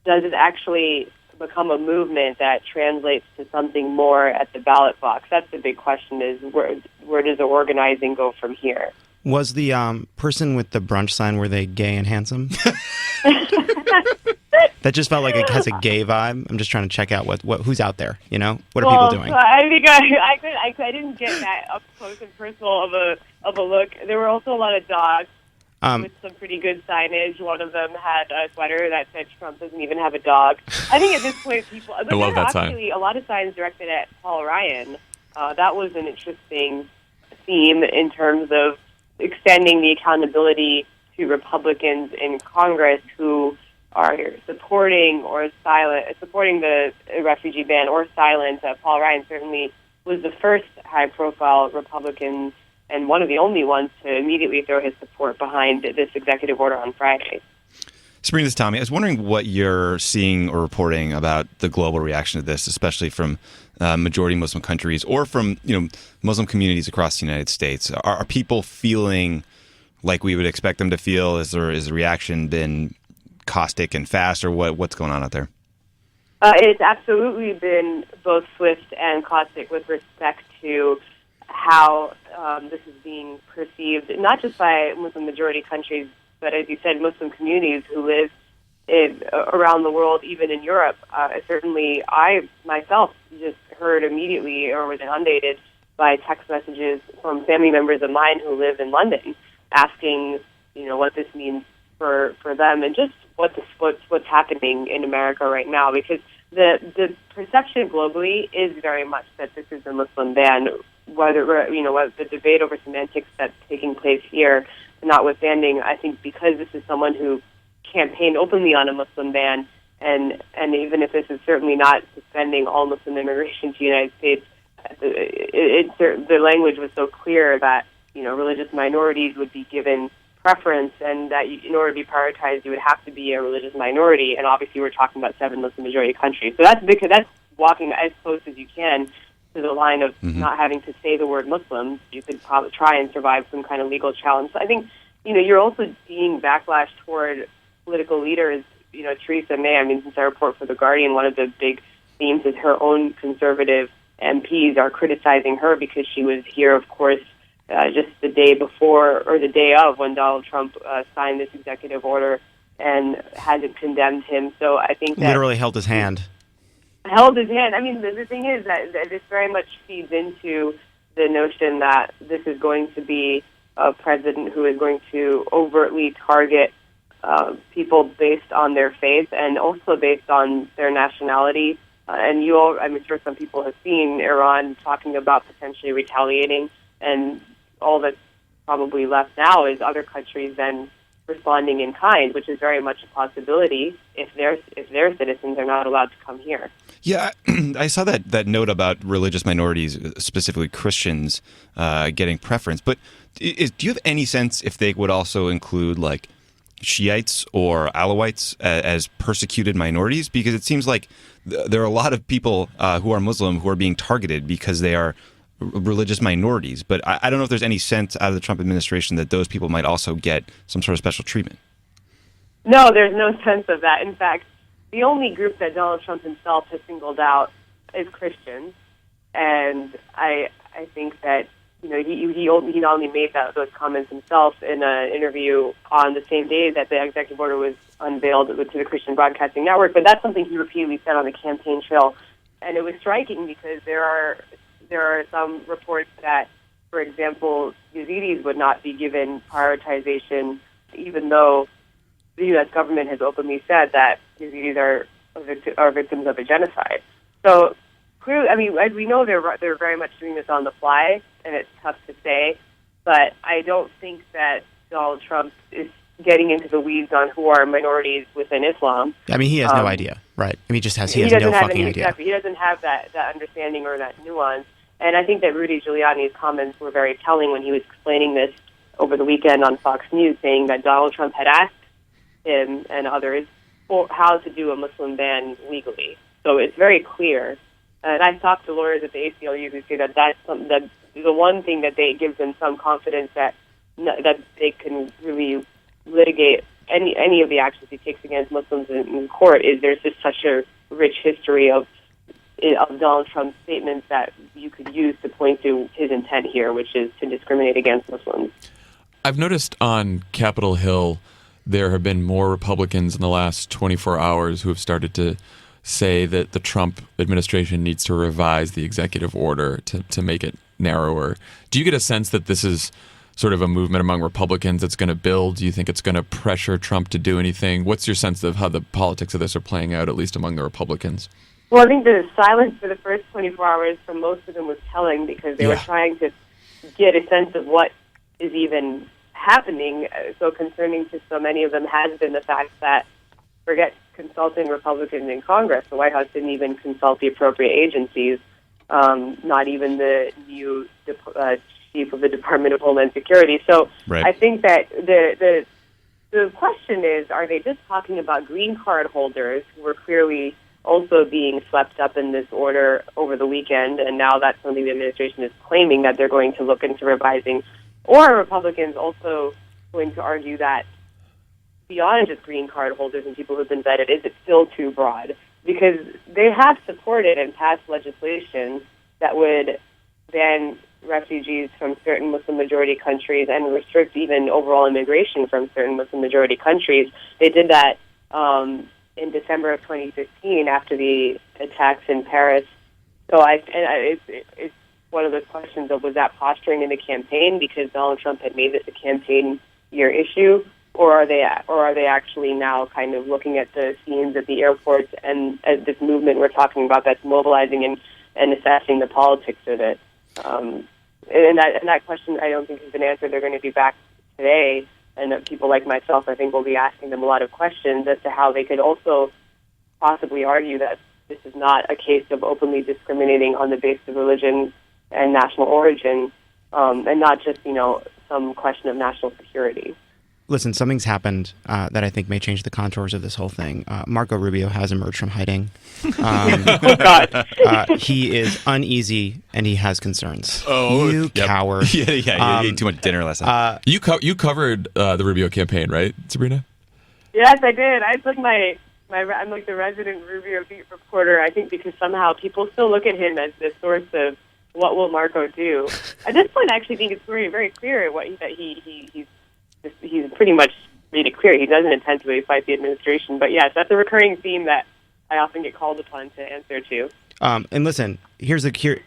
D: does it actually become a movement that translates to something more at the ballot box? That's the big question, is where does the organizing go from here?
B: Was the person with the brunch sign, were they gay and handsome? That just felt like it has a gay vibe. I'm just trying to check out who's out there. What are people doing?
D: I think I didn't get that up close and personal of a look. There were also a lot of dogs with some pretty good signage. One of them had a sweater that said "Trump doesn't even have a dog." I think at this point, people.
A: I love that sign.
D: Actually, a lot of signs directed at Paul Ryan. That was an interesting theme in terms of extending the accountability to Republicans in Congress who are supporting the refugee ban or silent. Paul Ryan certainly was the first high-profile Republican and one of the only ones to immediately throw his support behind this executive order on Friday.
C: Sabrina, this is Tommy. I was wondering what you're seeing or reporting about the global reaction to this, especially from majority Muslim countries or from Muslim communities across the United States. Are people feeling like we would expect them to feel? Is the reaction been caustic and fast, or what's going on out there?
D: It's absolutely been both swift and caustic with respect to how this is being perceived, not just by Muslim-majority countries, but as you said, Muslim communities who live around the world, even in Europe. Certainly, I myself just heard immediately or was inundated by text messages from family members of mine who live in London, asking, what this means for them and just what's happening in America right now. Because the perception globally is very much that this is a Muslim ban. Whether the debate over semantics that's taking place here, notwithstanding, I think because this is someone who campaigned openly on a Muslim ban, and even if this is certainly not suspending all Muslim immigration to the United States, the language was so clear that religious minorities would be given preference, and that in order to be prioritized, you would have to be a religious minority. And obviously, we're talking about 7 Muslim-majority countries, so that's walking as close as you can to the line of not having to say the word Muslim. You could probably try and survive some kind of legal challenge. So I think, you're also seeing backlash toward political leaders. Theresa May, since I report for The Guardian, one of the big themes is her own conservative MPs are criticizing her because she was here, of course, just the day before or the day of when Donald Trump signed this executive order and hasn't condemned him. So I think that
B: literally held his hand.
D: The thing is that this very much feeds into the notion that this is going to be a president who is going to overtly target people based on their faith and also based on their nationality. I'm sure some people have seen Iran talking about potentially retaliating, and all that's probably left now is other countries then responding in kind, which is very much a possibility if their citizens are not allowed to come here.
C: Yeah, I saw that note about religious minorities, specifically Christians, getting preference. But do you have any sense if they would also include like Shiites or Alawites as persecuted minorities? Because it seems like there are a lot of people who are Muslim who are being targeted because they are religious minorities. But I don't know if there's any sense out of the Trump administration that those people might also get some sort of special treatment.
D: No, there's no sense of that. In fact, the only group that Donald Trump himself has singled out is Christians, and I think that he not only made those comments himself in an interview on the same day that the executive order was unveiled to the Christian Broadcasting Network, but that's something he repeatedly said on the campaign trail, and it was striking because there are some reports that, for example, Yazidis would not be given prioritization, even though the U.S. government has openly said that Yazidis are victims of a genocide. So clearly, I mean, as we know, they're very much doing this on the fly, and it's tough to say. But I don't think that Donald Trump is getting into the weeds on who are minorities within Islam.
B: I mean, he has no idea, right? I mean, he has no fucking idea.
D: Exactly. He doesn't have that understanding or that nuance. And I think that Rudy Giuliani's comments were very telling when he was explaining this over the weekend on Fox News, saying that Donald Trump had asked him and others how to do a Muslim ban legally. So it's very clear. And I've talked to lawyers at the ACLU who say that that's the one thing that gives them some confidence that they can really litigate any of the actions he takes against Muslims in court is there's just such a rich history of Donald Trump's statements that you could use to point to his intent here, which is to discriminate against Muslims.
A: I've noticed on Capitol Hill there have been more Republicans in the last 24 hours who have started to say that the Trump administration needs to revise the executive order to make it narrower. Do you get a sense that this is sort of a movement among Republicans that's going to build? Do you think it's going to pressure Trump to do anything? What's your sense of how the politics of this are playing out, at least among the Republicans?
D: Well, I think the silence for the first 24 hours from most of them was telling because they were trying to get a sense of what is even happening. So concerning to so many of them has been the fact that, forget consulting Republicans in Congress, the White House didn't even consult the appropriate agencies, not even the new chief of the Department of Homeland Security. So I think that the question is, are they just talking about green card holders who were clearly also being swept up in this order over the weekend, and now that's something the administration is claiming that they're going to look into revising? Or are Republicans also going to argue that beyond just green card holders and people who've been vetted, is it still too broad? Because they have supported and passed legislation that would ban refugees from certain Muslim-majority countries and restrict even overall immigration from certain Muslim-majority countries. They did that in December of 2015 after the attacks in Paris. So it's one of those questions of, was that posturing in the campaign because Donald Trump had made this a campaign year issue, or are they actually now kind of looking at the scenes at the airports and at this movement we're talking about that's mobilizing and assessing the politics of it? And that question I don't think has been answered. They're going to be back today, and people like myself I think will be asking them a lot of questions as to how they could also possibly argue that this is not a case of openly discriminating on the basis of religion and national origin, and not just, some question of national security.
B: Listen, something's happened that I think may change the contours of this whole thing. Marco Rubio has emerged from hiding.
D: Oh, God.
B: He is uneasy and he has concerns.
C: Oh,
B: you coward.
C: Yeah, you ate too much dinner last night.
A: You covered the Rubio campaign, right, Sabrina?
D: Yes, I did. I took I'm like the resident Rubio beat reporter, I think, because somehow people still look at him as the source of what will Marco do. At this point, I actually think it's very, very clear that he's pretty much made it clear he doesn't intend to really fight the administration. But yes, that's a recurring theme that I often get called upon to answer to.
B: And listen,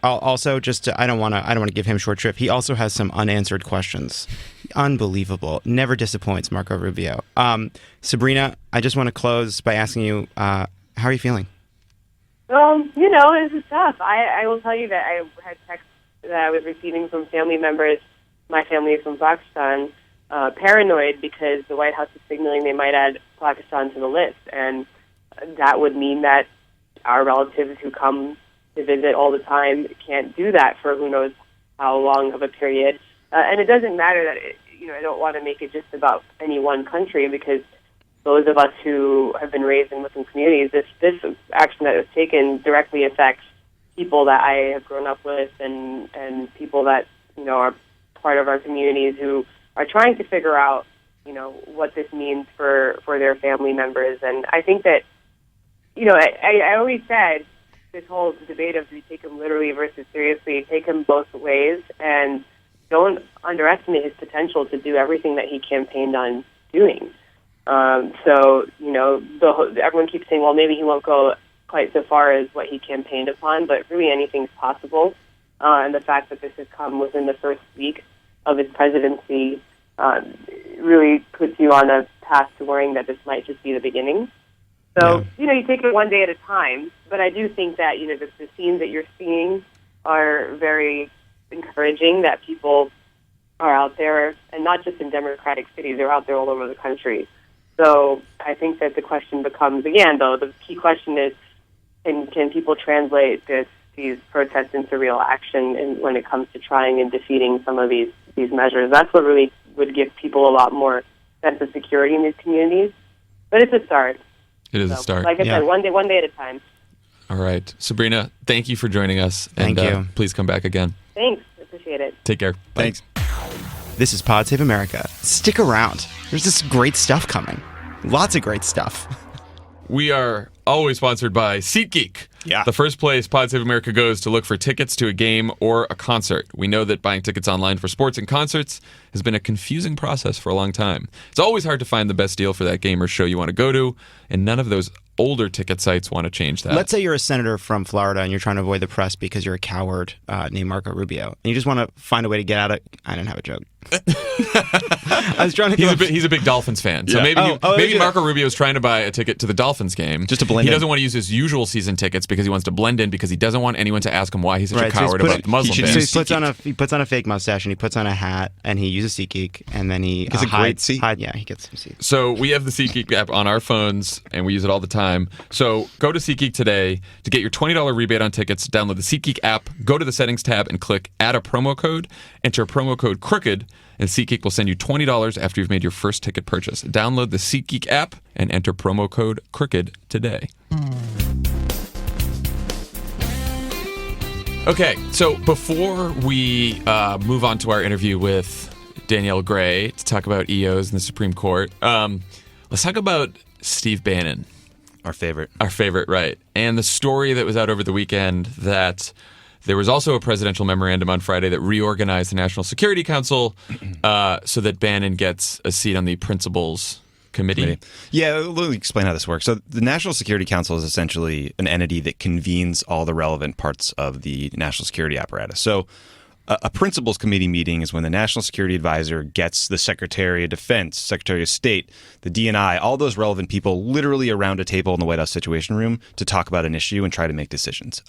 B: also just I don't want to give him short shrift. He also has some unanswered questions. Unbelievable. Never disappoints, Marco Rubio. Sabrina, I just want to close by asking you, how are you feeling?
D: This is tough. I will tell you that I had texts that I was receiving from family members my family is from Pakistan, paranoid because the White House is signaling they might add Pakistan to the list. And that would mean that our relatives who come to visit all the time can't do that for who knows how long of a period. And it doesn't matter that, I don't want to make it just about any one country, because those of us who have been raised in Muslim communities, this action that was taken directly affects people that I have grown up with and people that, are part of our communities who are trying to figure out, what this means for their family members. And I think that, I always said this whole debate of do you take him literally versus seriously, take him both ways, and don't underestimate his potential to do everything that he campaigned on doing. Everyone keeps saying, well, maybe he won't go quite so far as what he campaigned upon, but really anything's possible. And the fact that this has come within the first week of his presidency really puts you on a path to worrying that this might just be the beginning. So, you take it one day at a time, but I do think that, the scenes that you're seeing are very encouraging, that people are out there, and not just in Democratic cities, they're out there all over the country. So I think that the question becomes, again, though, the key question is, can people translate these protests into real action when it comes to trying and defeating some of these measures? That's what really would give people a lot more sense of security in these communities. But it's a start.
A: It is a start.
D: Like I said, one day at a time.
A: All right. Sabrina, thank you for joining us.
B: Thank you.
A: Please come back again.
D: Thanks. Appreciate it.
A: Take care. Bye.
C: Thanks.
B: This is Pod Save America. Stick around. There's this great stuff coming. Lots of great stuff.
A: We are always sponsored by SeatGeek.
C: Yeah.
A: The first place Pod Save America goes to look for tickets to a game or a concert. We know that buying tickets online for sports and concerts has been a confusing process for a long time. It's always hard to find the best deal for that game or show you want to go to, and none of those older ticket sites want to change that.
B: Let's say you're a senator from Florida and you're trying to avoid the press because you're a coward named Marco Rubio, and you just want to find a way to get out of. I didn't have a joke. I was trying to.
A: He's a big Dolphins fan, so
C: Yeah.
A: maybe Marco Rubio is trying to buy a ticket to the Dolphins game
C: just to blend in.
A: He doesn't want to use his usual season tickets because he wants to blend in, because he doesn't want anyone to ask him why he's such a coward about the Muslim
C: should
A: ban.
B: So he puts on a fake mustache and he puts on a hat and he uses SeatGeek and then he
C: gets a great seat.
B: He gets some seats.
A: So we have the SeatGeek app on our phones, and we use it all the time. So go to SeatGeek today to get your $20 rebate on tickets. Download the SeatGeek app, go to the settings tab, and click Add a promo code. Enter promo code CROOKED, and SeatGeek will send you $20 after you've made your first ticket purchase. Download the SeatGeek app and enter promo code CROOKED today. Okay, so before we move on to our interview with Danielle Gray to talk about EOs in the Supreme Court, let's talk about Steve Bannon.
C: Our favorite.
A: Our favorite, right. And the story that was out over the weekend that there was also a presidential memorandum on Friday that reorganized the National Security Council so that Bannon gets a seat on the Principals Committee.
C: Yeah, let me explain how this works. So the National Security Council is essentially an entity that convenes all the relevant parts of the national security apparatus. So a Principals Committee meeting is when the National Security Advisor gets the Secretary of Defense, Secretary of State, the DNI, all those relevant people literally around a table in the White House Situation Room to talk about an issue and try to make decisions.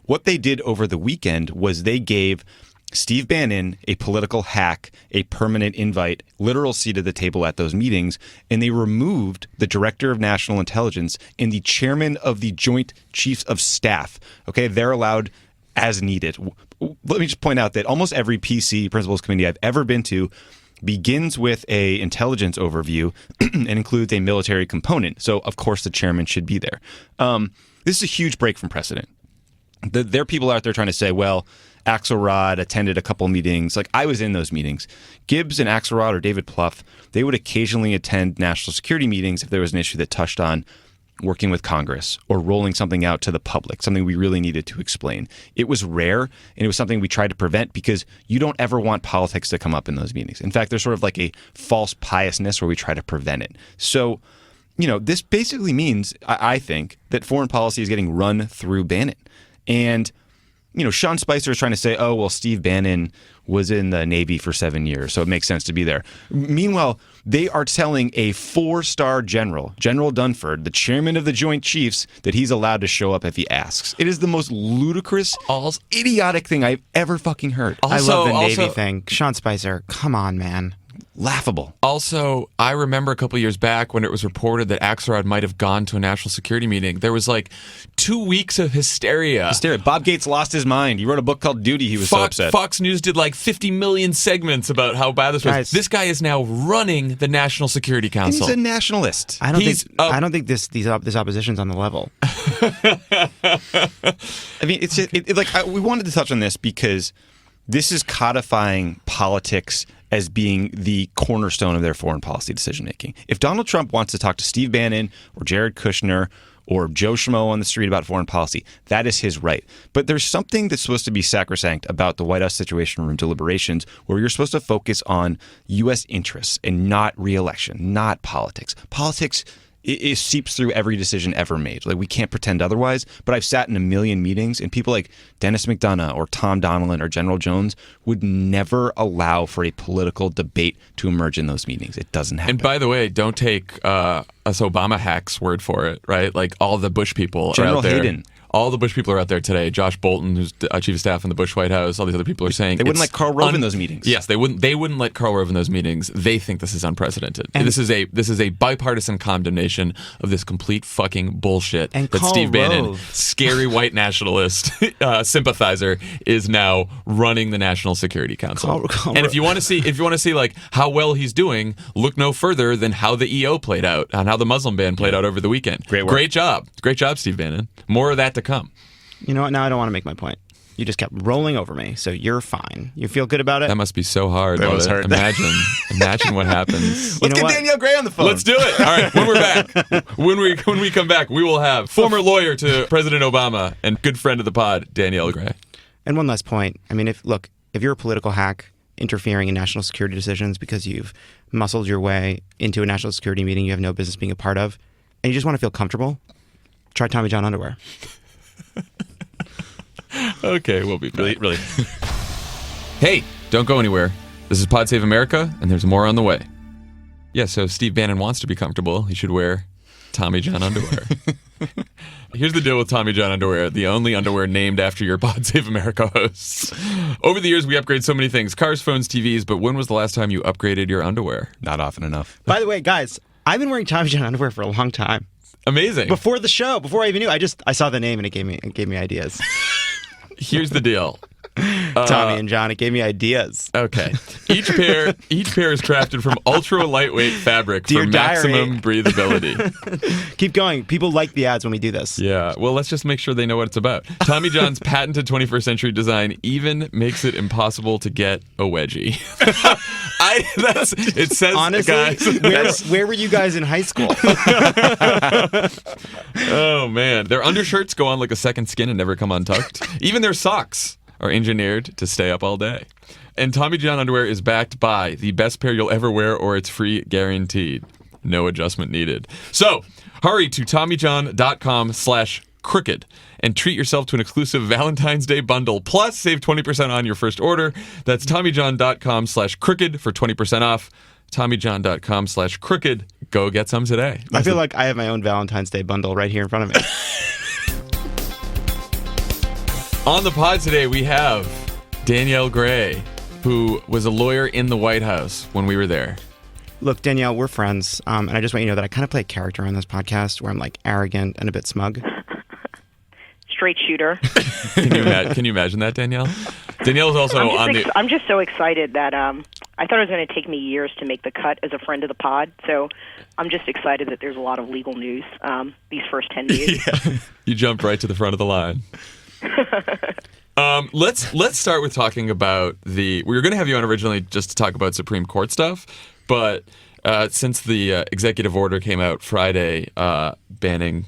C: What they did over the weekend was they gave Steve Bannon, a political hack, a permanent invite, literal seat at the table at those meetings, and they removed the Director of National Intelligence and the Chairman of the Joint Chiefs of Staff. Okay, they're allowed as needed. Let me just point out that almost every PC Principals Committee I've ever been to begins with a intelligence overview and includes a military component. So, of course, the chairman should be there. This is a huge break from precedent. There are people out there trying to say, well, Axelrod attended a couple meetings. Like, I was in those meetings. Gibbs and Axelrod or David Plouffe, they would occasionally attend national security meetings if there was an issue that touched on working with Congress or rolling something out to the public, something we really needed to explain. It was rare, and it was something we tried to prevent because you don't ever want politics to come up in those meetings. In fact, there's sort of like a false piousness where we try to prevent it. So, this basically means, I think, that foreign policy is getting run through Bannon. And Sean Spicer is trying to say, oh, well, Steve Bannon was in the Navy for 7 years, so it makes sense to be there. Meanwhile, they are telling a 4-star general, General Dunford, the chairman of the Joint Chiefs, that he's allowed to show up if he asks. It is the most ludicrous, idiotic thing I've ever fucking heard.
B: I love the Navy thing. Sean Spicer, come on, man.
C: Laughable.
A: Also, I remember a couple of years back when it was reported that Axelrod might have gone to a national security meeting. There was like 2 weeks of hysteria.
C: Bob Gates lost his mind. He wrote a book called Duty. He was so upset.
A: Fox News did like 50 million segments about how bad this was.
B: Guys.
A: This guy is now running the National Security
C: And
A: Council.
C: he's a nationalist.
B: I don't think this opposition's on the level.
C: I mean, we wanted to touch on this because this is codifying politics as being the cornerstone of their foreign policy decision-making. If Donald Trump wants to talk to Steve Bannon or Jared Kushner or Joe Schmo on the street about foreign policy, that is his right. But there's something that's supposed to be sacrosanct about the White House Situation Room deliberations where you're supposed to focus on U.S. interests and not re-election, not politics. Politics it seeps through every decision ever made. Like, we can't pretend otherwise, but I've sat in a million meetings and people like Dennis McDonough or Tom Donilon or General Jones would never allow for a political debate to emerge in those meetings. It doesn't happen.
A: And by the way, don't take us Obama hacks' word for it, right? Like, all the Bush people
C: General
A: are out there.
C: Hayden.
A: All the Bush people are out there today. Josh Bolton, who's chief of staff in the Bush White House, all these other people are saying
C: They wouldn't let Karl Rove in those meetings.
A: Yes, they wouldn't. They wouldn't let Karl Rove in those meetings. They think this is unprecedented. And this is a bipartisan condemnation of this complete fucking bullshit
B: and
A: that
B: Karl
A: Steve Bannon,
B: Rove.
A: scary white nationalist sympathizer, is now running the National Security Council.
B: Karl
A: And if you want to see like how well he's doing, look no further than how the EO played out and how the Muslim ban played out over the weekend.
C: Great work.
A: Great job, Steve Bannon. More of that to come.
B: You know what? Now I don't want to make my point. You just kept rolling over me, so you're fine. You feel good about it?
A: That must be so hard.
C: That was
A: Lovett.
C: hard.
A: Imagine what happens.
C: Let's get
B: what?
C: Danielle Gray on the phone.
A: Let's do it. All right, when we're back, when we come back, we will have former lawyer to President Obama and good friend of the pod, Danielle Gray.
B: And one last point. I mean, if you're a political hack interfering in national security decisions because you've muscled your way into a national security meeting you have no business being a part of, and you just want to feel comfortable, try Tommy John underwear.
A: Okay, we'll be back.
C: Really.
A: Hey, don't go anywhere. This is Pod Save America, and there's more on the way. Yeah, so Steve Bannon wants to be comfortable. He should wear Tommy John underwear. Here's the deal with Tommy John underwear, the only underwear named after your Pod Save America hosts. Over the years, we upgrade so many things, cars, phones, TVs, but when was the last time you upgraded your underwear?
C: Not often enough.
B: By the way, guys, I've been wearing Tommy John underwear for a long time.
A: Amazing.
B: Before the show, before I even knew, I saw the name and it gave me ideas.
A: Here's the deal.
B: Tommy and John, it gave me ideas.
A: Okay. Each pair is crafted from ultra lightweight fabric
B: Dear
A: for maximum breathability.
B: Keep going. People like the ads when we do this.
A: Yeah. Well, let's just make sure they know what it's about. Tommy John's patented 21st century design even makes it impossible to get a wedgie. It says,
B: honestly,
A: guys.
B: where were you guys in high school?
A: Oh man, their undershirts go on like a second skin and never come untucked. Even their socks are engineered to stay up all day. And Tommy John underwear is backed by the best pair you'll ever wear, or it's free guaranteed. No adjustment needed. So hurry to TommyJohn.com/crooked and treat yourself to an exclusive Valentine's Day bundle. Plus, save 20% on your first order. That's TommyJohn.com/crooked for 20% off. TommyJohn.com/crooked. Go get some today.
B: I feel like I have my own Valentine's Day bundle right here in front of me.
A: On the pod today, we have Danielle Gray, who was a lawyer in the White House when we were there.
B: Look, Danielle, we're friends, and I just want you to know that I kind of play a character on this podcast where I'm like arrogant and a bit smug.
E: Straight shooter.
A: Can you imagine that, Danielle? Danielle is also
E: I'm just so excited that I thought it was going to take me years to make the cut as a friend of the pod. So I'm just excited that there's a lot of legal news these first 10 days.
A: Yeah. You jumped right to the front of the line. Let's start with talking about we were going to have you on originally just to talk about Supreme Court stuff, but since the executive order came out Friday banning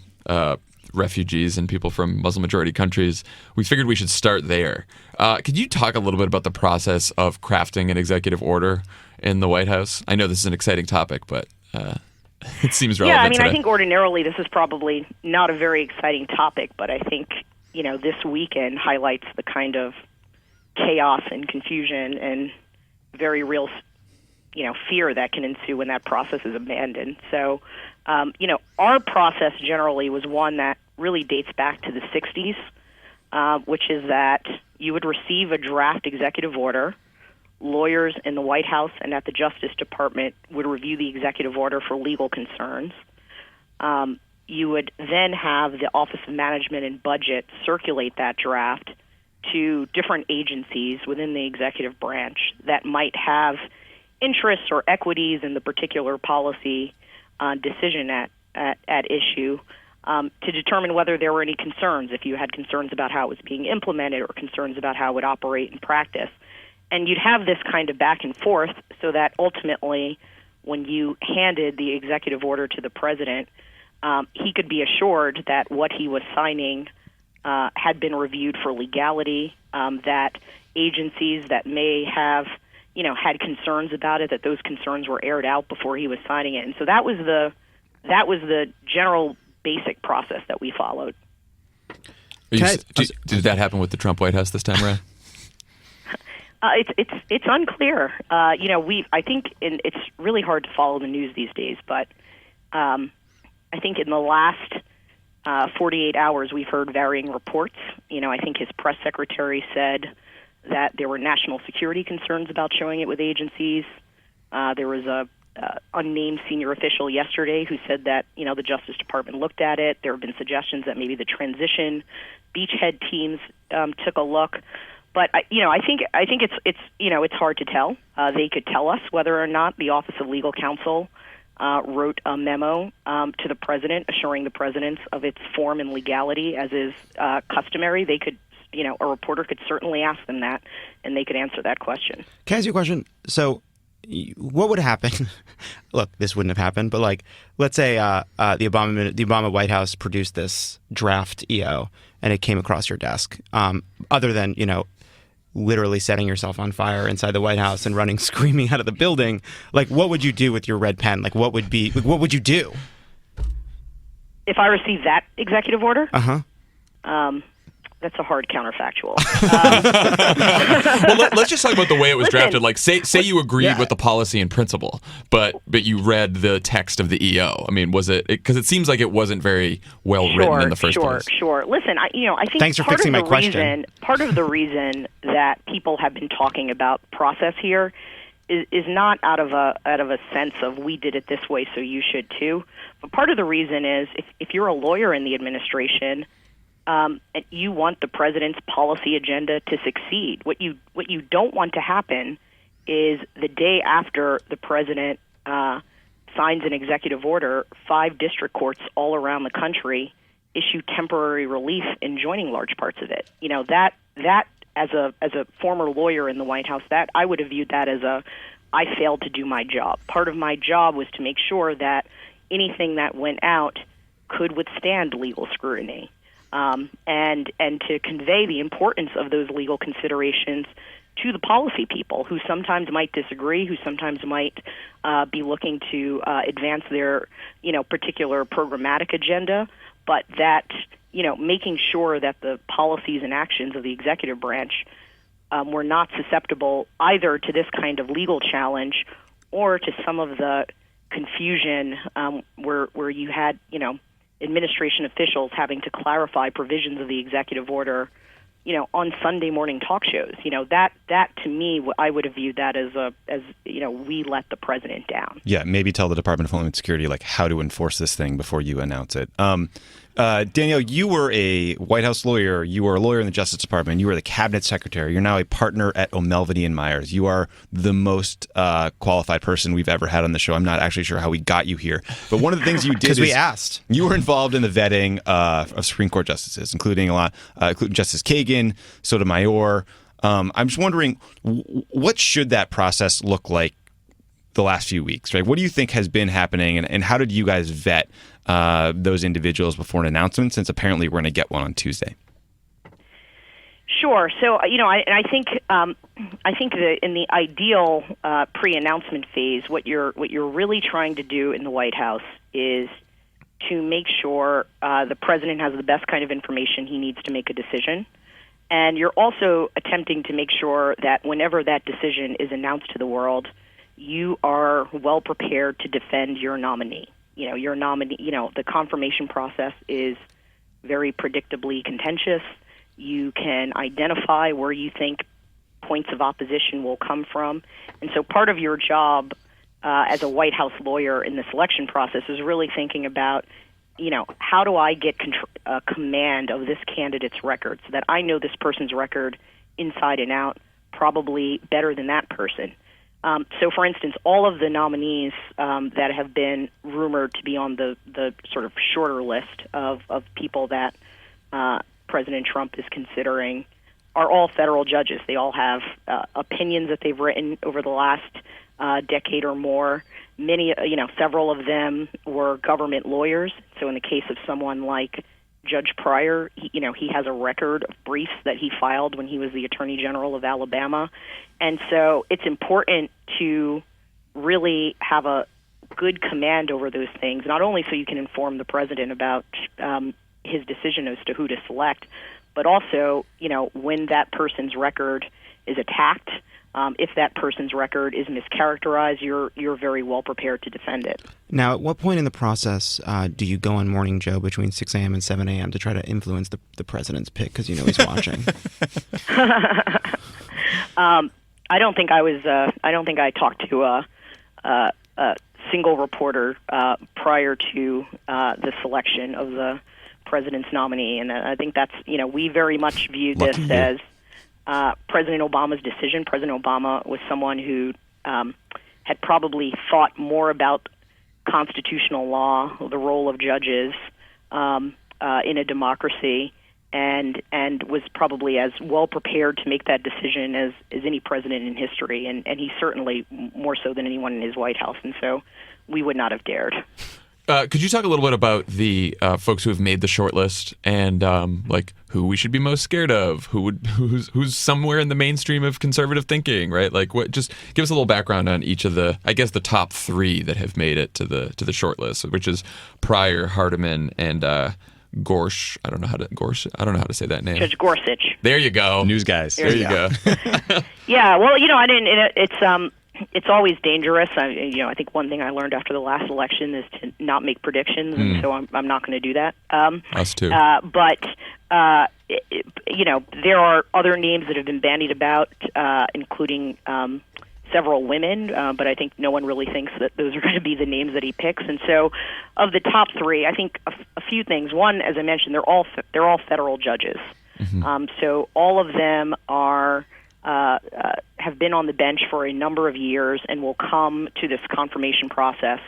A: refugees and people from Muslim majority countries, we figured we should start there. Could you talk a little bit about the process of crafting an executive order in the White House? I know this is an exciting topic, but it seems relevant
E: Yeah, I mean,
A: today.
E: I think ordinarily this is probably not a very exciting topic, but I think, this weekend highlights the kind of chaos and confusion and very real, fear that can ensue when that process is abandoned. So, our process generally was one that really dates back to the 60s, which is that you would receive a draft executive order. Lawyers in the White House and at the Justice Department would review the executive order for legal concerns. You would then have the Office of Management and Budget circulate that draft to different agencies within the executive branch that might have interests or equities in the particular policy decision at issue, to determine whether there were any concerns, if you had concerns about how it was being implemented or concerns about how it would operate in practice. And you'd have this kind of back and forth so that ultimately when you handed the executive order to the president, he could be assured that what he was signing had been reviewed for legality, that agencies that may have, had concerns about it, that those concerns were aired out before he was signing it. And so that was the general basic process that we followed.
A: Did that happen with the Trump White House this time around?
E: It's unclear. I think it's really hard to follow the news these days, but I think in the last 48 hours we've heard varying reports. I think his press secretary said that there were national security concerns about showing it with agencies. There was a unnamed senior official yesterday who said that the Justice Department looked at it. There have been suggestions that maybe the transition beachhead teams took a look. But I think it's hard to tell. They could tell us whether or not the Office of Legal Counsel wrote a memo to the president assuring the president of its form and legality, as is customary. They could, a reporter could certainly ask them that, and they could answer that question.
B: Can I ask you a question? So, what would happen? Look, this wouldn't have happened, but let's say the Obama White House produced this draft EO, and it came across your desk. Other than literally setting yourself on fire inside the White House and running screaming out of the building, what would you do with your red pen? What would you do?
E: If I received that executive order? That's a hard counterfactual.
A: Well, let's just talk about the way it was drafted. Say you agreed with the policy in principle, but you read the text of the EO. I mean, was it, because it seems like it wasn't very well written in the first place.
E: Sure. Listen, I think
B: thanks for fixing my question.
E: Part of the reason that people have been talking about process here is not out of a sense of we did it this way, so you should too. But part of the reason is if you're a lawyer in the administration, and you want the president's policy agenda to succeed. What you don't want to happen is the day after the president signs an executive order, 5 district courts all around the country issue temporary relief enjoining large parts of it. That as a former lawyer in the White House, that I would have viewed that as I failed to do my job. Part of my job was to make sure that anything that went out could withstand legal scrutiny. And to convey the importance of those legal considerations to the policy people who sometimes might disagree, who sometimes might be looking to advance their particular programmatic agenda, but that making sure that the policies and actions of the executive branch were not susceptible either to this kind of legal challenge or to some of the confusion where you had administration officials having to clarify provisions of the executive order, on Sunday morning talk shows. That to me, I would have viewed that as we let the president down.
C: Yeah, maybe tell the Department of Homeland Security how to enforce this thing before you announce it. Danielle, you were a White House lawyer. You were a lawyer in the Justice Department. You were the cabinet secretary. You're now a partner at O'Melveny and Myers. You are the most qualified person we've ever had on the show. I'm not actually sure how we got you here, but one of the things you did
B: because we asked.
C: You were involved in the vetting of Supreme Court justices, including Justice Kagan, Sotomayor. I'm just wondering, what should that process look like the last few weeks, right? What do you think has been happening, and how did you guys vet those individuals before an announcement, since apparently we're going to get one on Tuesday?
E: Sure. So, I think that in the ideal pre-announcement phase, what you're really trying to do in the White House is to make sure the president has the best kind of information he needs to make a decision. And you're also attempting to make sure that whenever that decision is announced to the world, you are well prepared to defend your nominee. Your nominee, the confirmation process is very predictably contentious. You can identify where you think points of opposition will come from. And so part of your job as a White House lawyer in the selection process is really thinking about, how do I get command of this candidate's record so that I know this person's record inside and out, probably better than that person. So, for instance, all of the nominees that have been rumored to be on the sort of shorter list of people that President Trump is considering are all federal judges. They all have opinions that they've written over the last decade or more. Many, several of them were government lawyers. So in the case of someone like Judge Pryor, he has a record of briefs that he filed when he was the Attorney General of Alabama. And so it's important to really have a good command over those things, not only so you can inform the president about his decision as to who to select, but also, when that person's record is attacked, if that person's record is mischaracterized, you're very well prepared to defend it.
B: Now, at what point in the process do you go on Morning Joe between 6 a.m. and 7 a.m. to try to influence the president's pick because he's watching?
E: I don't think I talked to a single reporter prior to the selection of the president's nominee, and I think that's we very much view this as President Obama's decision. President Obama was someone who had probably thought more about constitutional law, the role of judges in a democracy, and was probably as well prepared to make that decision as any president in history, and he's certainly more so than anyone in his White House, and so we would not have dared.
A: Could you talk a little bit about the folks who have made the shortlist and who we should be most scared of, who's somewhere in the mainstream of conservative thinking, right? Just give us a little background on each of the top three that have made it to the shortlist, which is Pryor, Hardiman, and Gorsh. I don't know how to say that name.
E: Judge Gorsuch.
A: There you go.
C: News guys.
A: There you go.
E: Yeah. Well, I didn't. It's always dangerous. I think one thing I learned after the last election is to not make predictions, and so I'm not going to do that.
A: Us too.
E: But there are other names that have been bandied about, including several women. But I think no one really thinks that those are going to be the names that he picks. And so, of the top three, I think a few things. One, as I mentioned, they're all federal judges. Mm-hmm. So all of them are. Have been on the bench for a number of years and will come to this confirmation process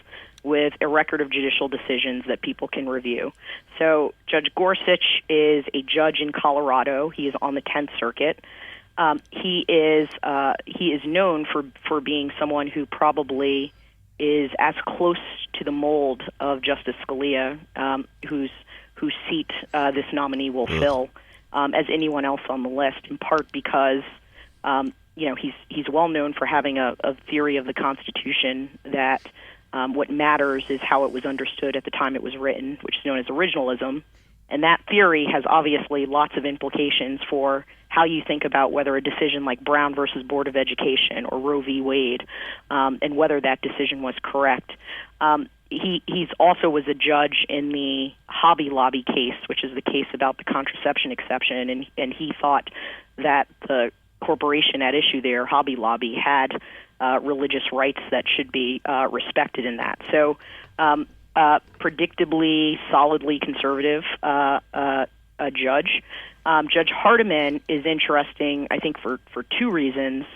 E: with a record of judicial decisions that people can review. So Judge Gorsuch is a judge in Colorado. He is on the 10th Circuit. He is known for being someone who probably is as close to the mold of Justice Scalia, whose seat this nominee will fill, as anyone else on the list, in part because he's well known for having a theory of the Constitution that what matters is how it was understood at the time it was written, which is known as originalism. And that theory has obviously lots of implications for how you think about whether a decision like Brown versus Board of Education or Roe v. Wade, and whether that decision was correct. He's also was a judge in the Hobby Lobby case, which is the case about the contraception exception, and he thought that the corporation at issue there, Hobby Lobby, had religious rights that should be respected in that. So predictably, solidly conservative a judge. Judge Hardiman is interesting, I think, for two reasons.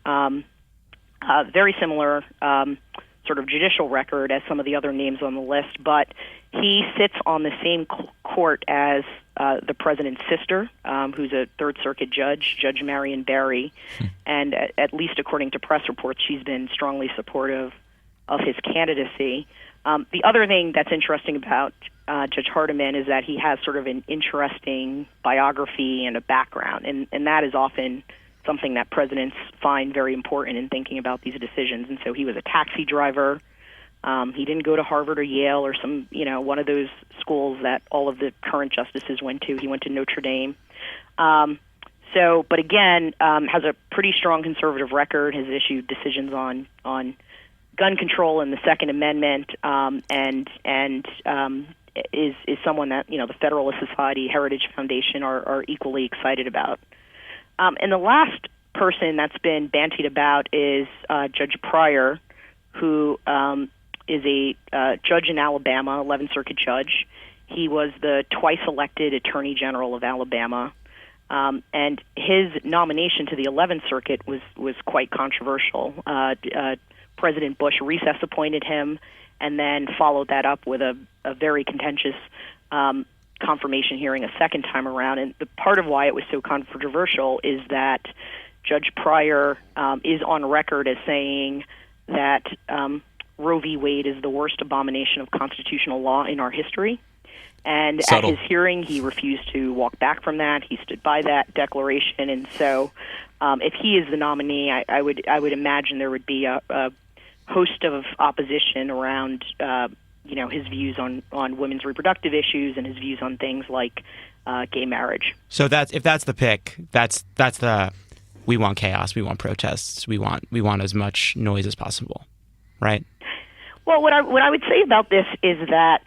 E: Very similar sort of judicial record as some of the other names on the list, but he sits on the same court as the president's sister, who's a Third Circuit judge, Judge Marion Barry, and at least according to press reports, she's been strongly supportive of his candidacy. The other thing that's interesting about Judge Hardiman is that he has sort of an interesting biography and a background, and that is often something that presidents find very important in thinking about these decisions. And so he was a taxi driver He didn't go to Harvard or Yale or some, one of those schools that all of the current justices went to. He went to Notre Dame. But again, has a pretty strong conservative record, has issued decisions on gun control and the Second Amendment, and is someone that, the Federalist Society, Heritage Foundation are equally excited about. And the last person that's been bantied about is Judge Pryor, who is a judge in Alabama, 11th Circuit judge. He was the twice elected Attorney General of Alabama. And his nomination to the 11th Circuit was quite controversial. President Bush recess appointed him and then followed that up with a very contentious confirmation hearing a second time around. And the part of why it was so controversial is that Judge Pryor is on record as saying that Roe v. Wade is the worst abomination of constitutional law in our history. And
A: Subtle.
E: At his hearing, he refused to walk back from that. He stood by that declaration. And so if he is the nominee, I would imagine there would be a host of opposition around his views on women's reproductive issues and his views on things like gay marriage.
B: So if that's the pick, that's the we want chaos, we want protests, we want as much noise as possible, right?
E: Well, what I would say about this is that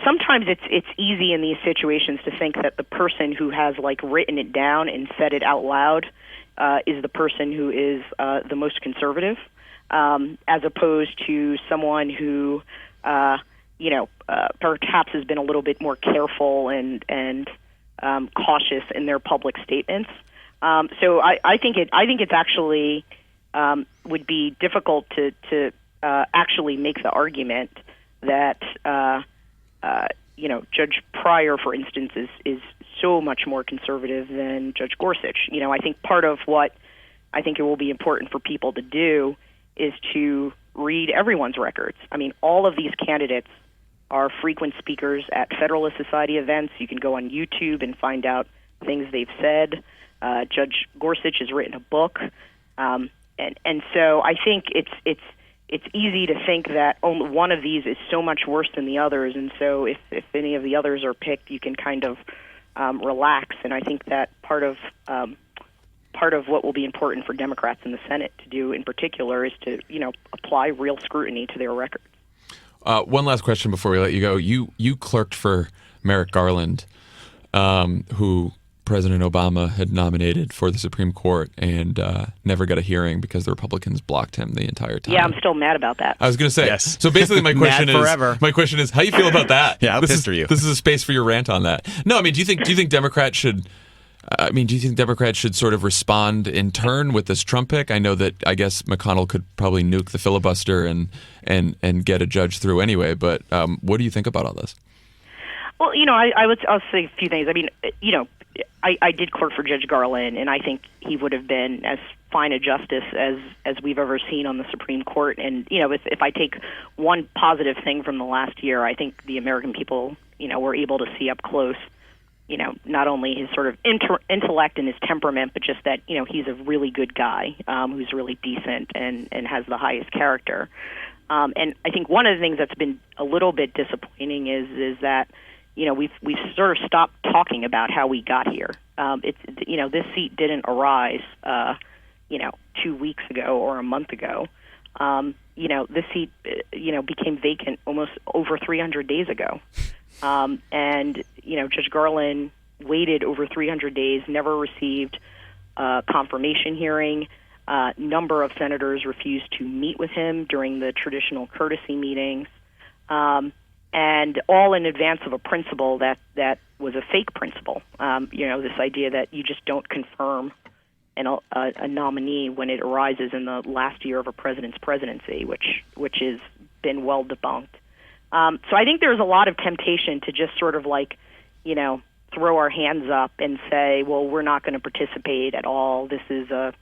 E: sometimes it's easy in these situations to think that the person who has written it down and said it out loud is the person who is the most conservative, as opposed to someone who perhaps has been a little bit more careful and cautious in their public statements. So I think it's actually would be difficult to actually make the argument that Judge Pryor, for instance, is so much more conservative than Judge Gorsuch. I think part of what I think it will be important for people to do is to read everyone's records. I mean, all of these candidates are frequent speakers at Federalist Society events. You can go on YouTube and find out things they've said. Judge Gorsuch has written a book, and so I think it's easy to think that only one of these is so much worse than the others, and so if any of the others are picked, you can kind of relax. And I think that part of what will be important for Democrats in the Senate to do in particular is to apply real scrutiny to their records.
A: One last question before we let you go. You clerked for Merrick Garland, who President Obama had nominated for the Supreme Court and never got a hearing because the Republicans blocked him the entire time.
E: Yeah, I'm still mad about that.
A: I was going to say.
C: Yes.
A: So basically, my question is, how you feel about that?
C: Yeah, how pissed are you?
A: This is a space for your rant on that. No, I mean, do you think Democrats should? Do you think Democrats should sort of respond in turn with this Trump pick? I guess McConnell could probably nuke the filibuster and get a judge through anyway. But what do you think about all this?
E: Well, I'll say a few things. I mean, I did clerk for Judge Garland, and I think he would have been as fine a justice as we've ever seen on the Supreme Court. And if I take one positive thing from the last year, I think the American people, were able to see up close, not only his sort of intellect and his temperament, but just that he's a really good guy who's really decent and has the highest character. And I think one of the things that's been a little bit disappointing is that we've sort of stopped talking about how we got here. This seat didn't arise 2 weeks ago or a month ago. This seat became vacant almost over 300 days ago. And Judge Garland waited over 300 days, never received a confirmation hearing. Number of senators refused to meet with him during the traditional courtesy meetings. And all in advance of a principle that was a fake principle. This idea that you just don't confirm a nominee when it arises in the last year of a president's presidency, which has been well debunked. So I think there's a lot of temptation to just sort of throw our hands up and say, well, we're not going to participate at all. This is a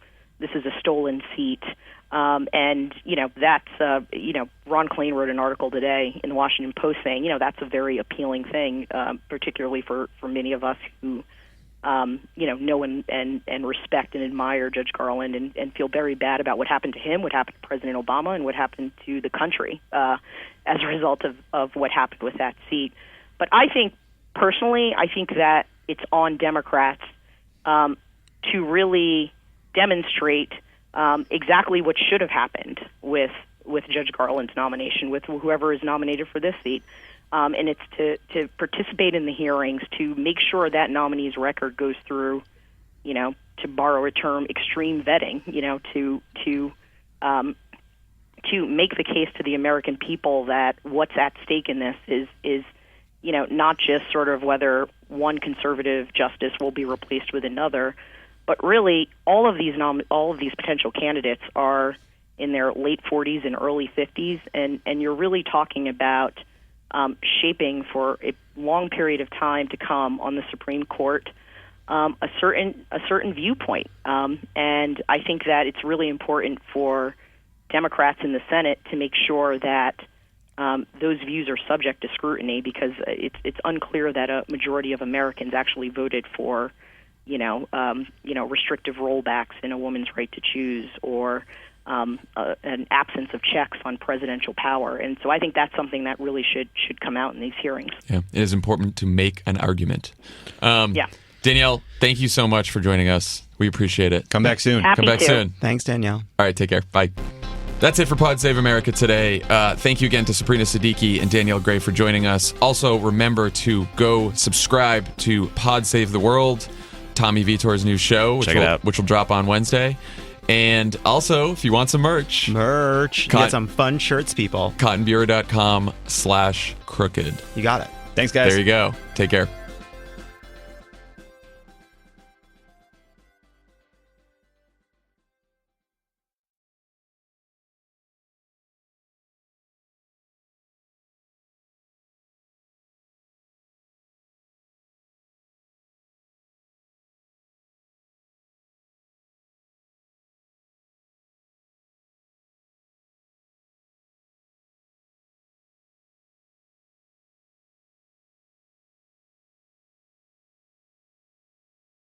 E: stolen seat. And that's Ron Klain wrote an article today in the Washington Post saying that's a very appealing thing, particularly for many of us who know and respect and admire Judge Garland and feel very bad about what happened to him, what happened to President Obama, and what happened to the country as a result of what happened with that seat. But I think, personally, that it's on Democrats to really demonstrate exactly what should have happened with Judge Garland's nomination, with whoever is nominated for this seat. And it's to participate in the hearings, to make sure that nominee's record goes through, to borrow a term, extreme vetting, to make the case to the American people that what's at stake in this is not just sort of whether one conservative justice will be replaced with another, but really all of these potential candidates are in their late 40s and early 50s, and you're really talking about shaping for a long period of time to come on the Supreme Court a certain viewpoint, and I think that it's really important for Democrats in the Senate to make sure that those views are subject to scrutiny, because it's unclear that a majority of Americans actually voted for restrictive rollbacks in a woman's right to choose, or an absence of checks on presidential power. And so I think that's something that really should come out in these hearings.
A: Yeah, it is important to make an argument.
E: Yeah.
A: Danielle, thank you so much for joining us. We appreciate it.
C: Come back soon.
E: Happy
A: Come back
E: to.
A: soon.
B: Thanks, Danielle.
A: All right, take care. Bye. That's it for Pod Save America today. Thank you again to Sabrina, Siddiqui, and Danielle Gray for joining us. Also, remember to go subscribe to Pod Save the World, Tommy Vietor's new show,
C: Check it out.
A: which will drop on Wednesday. And also, if you want some merch,
B: You get some fun shirts, people.
A: cottonbureau.com/crooked.
B: You got it.
C: Thanks, guys.
A: There you go. Take care.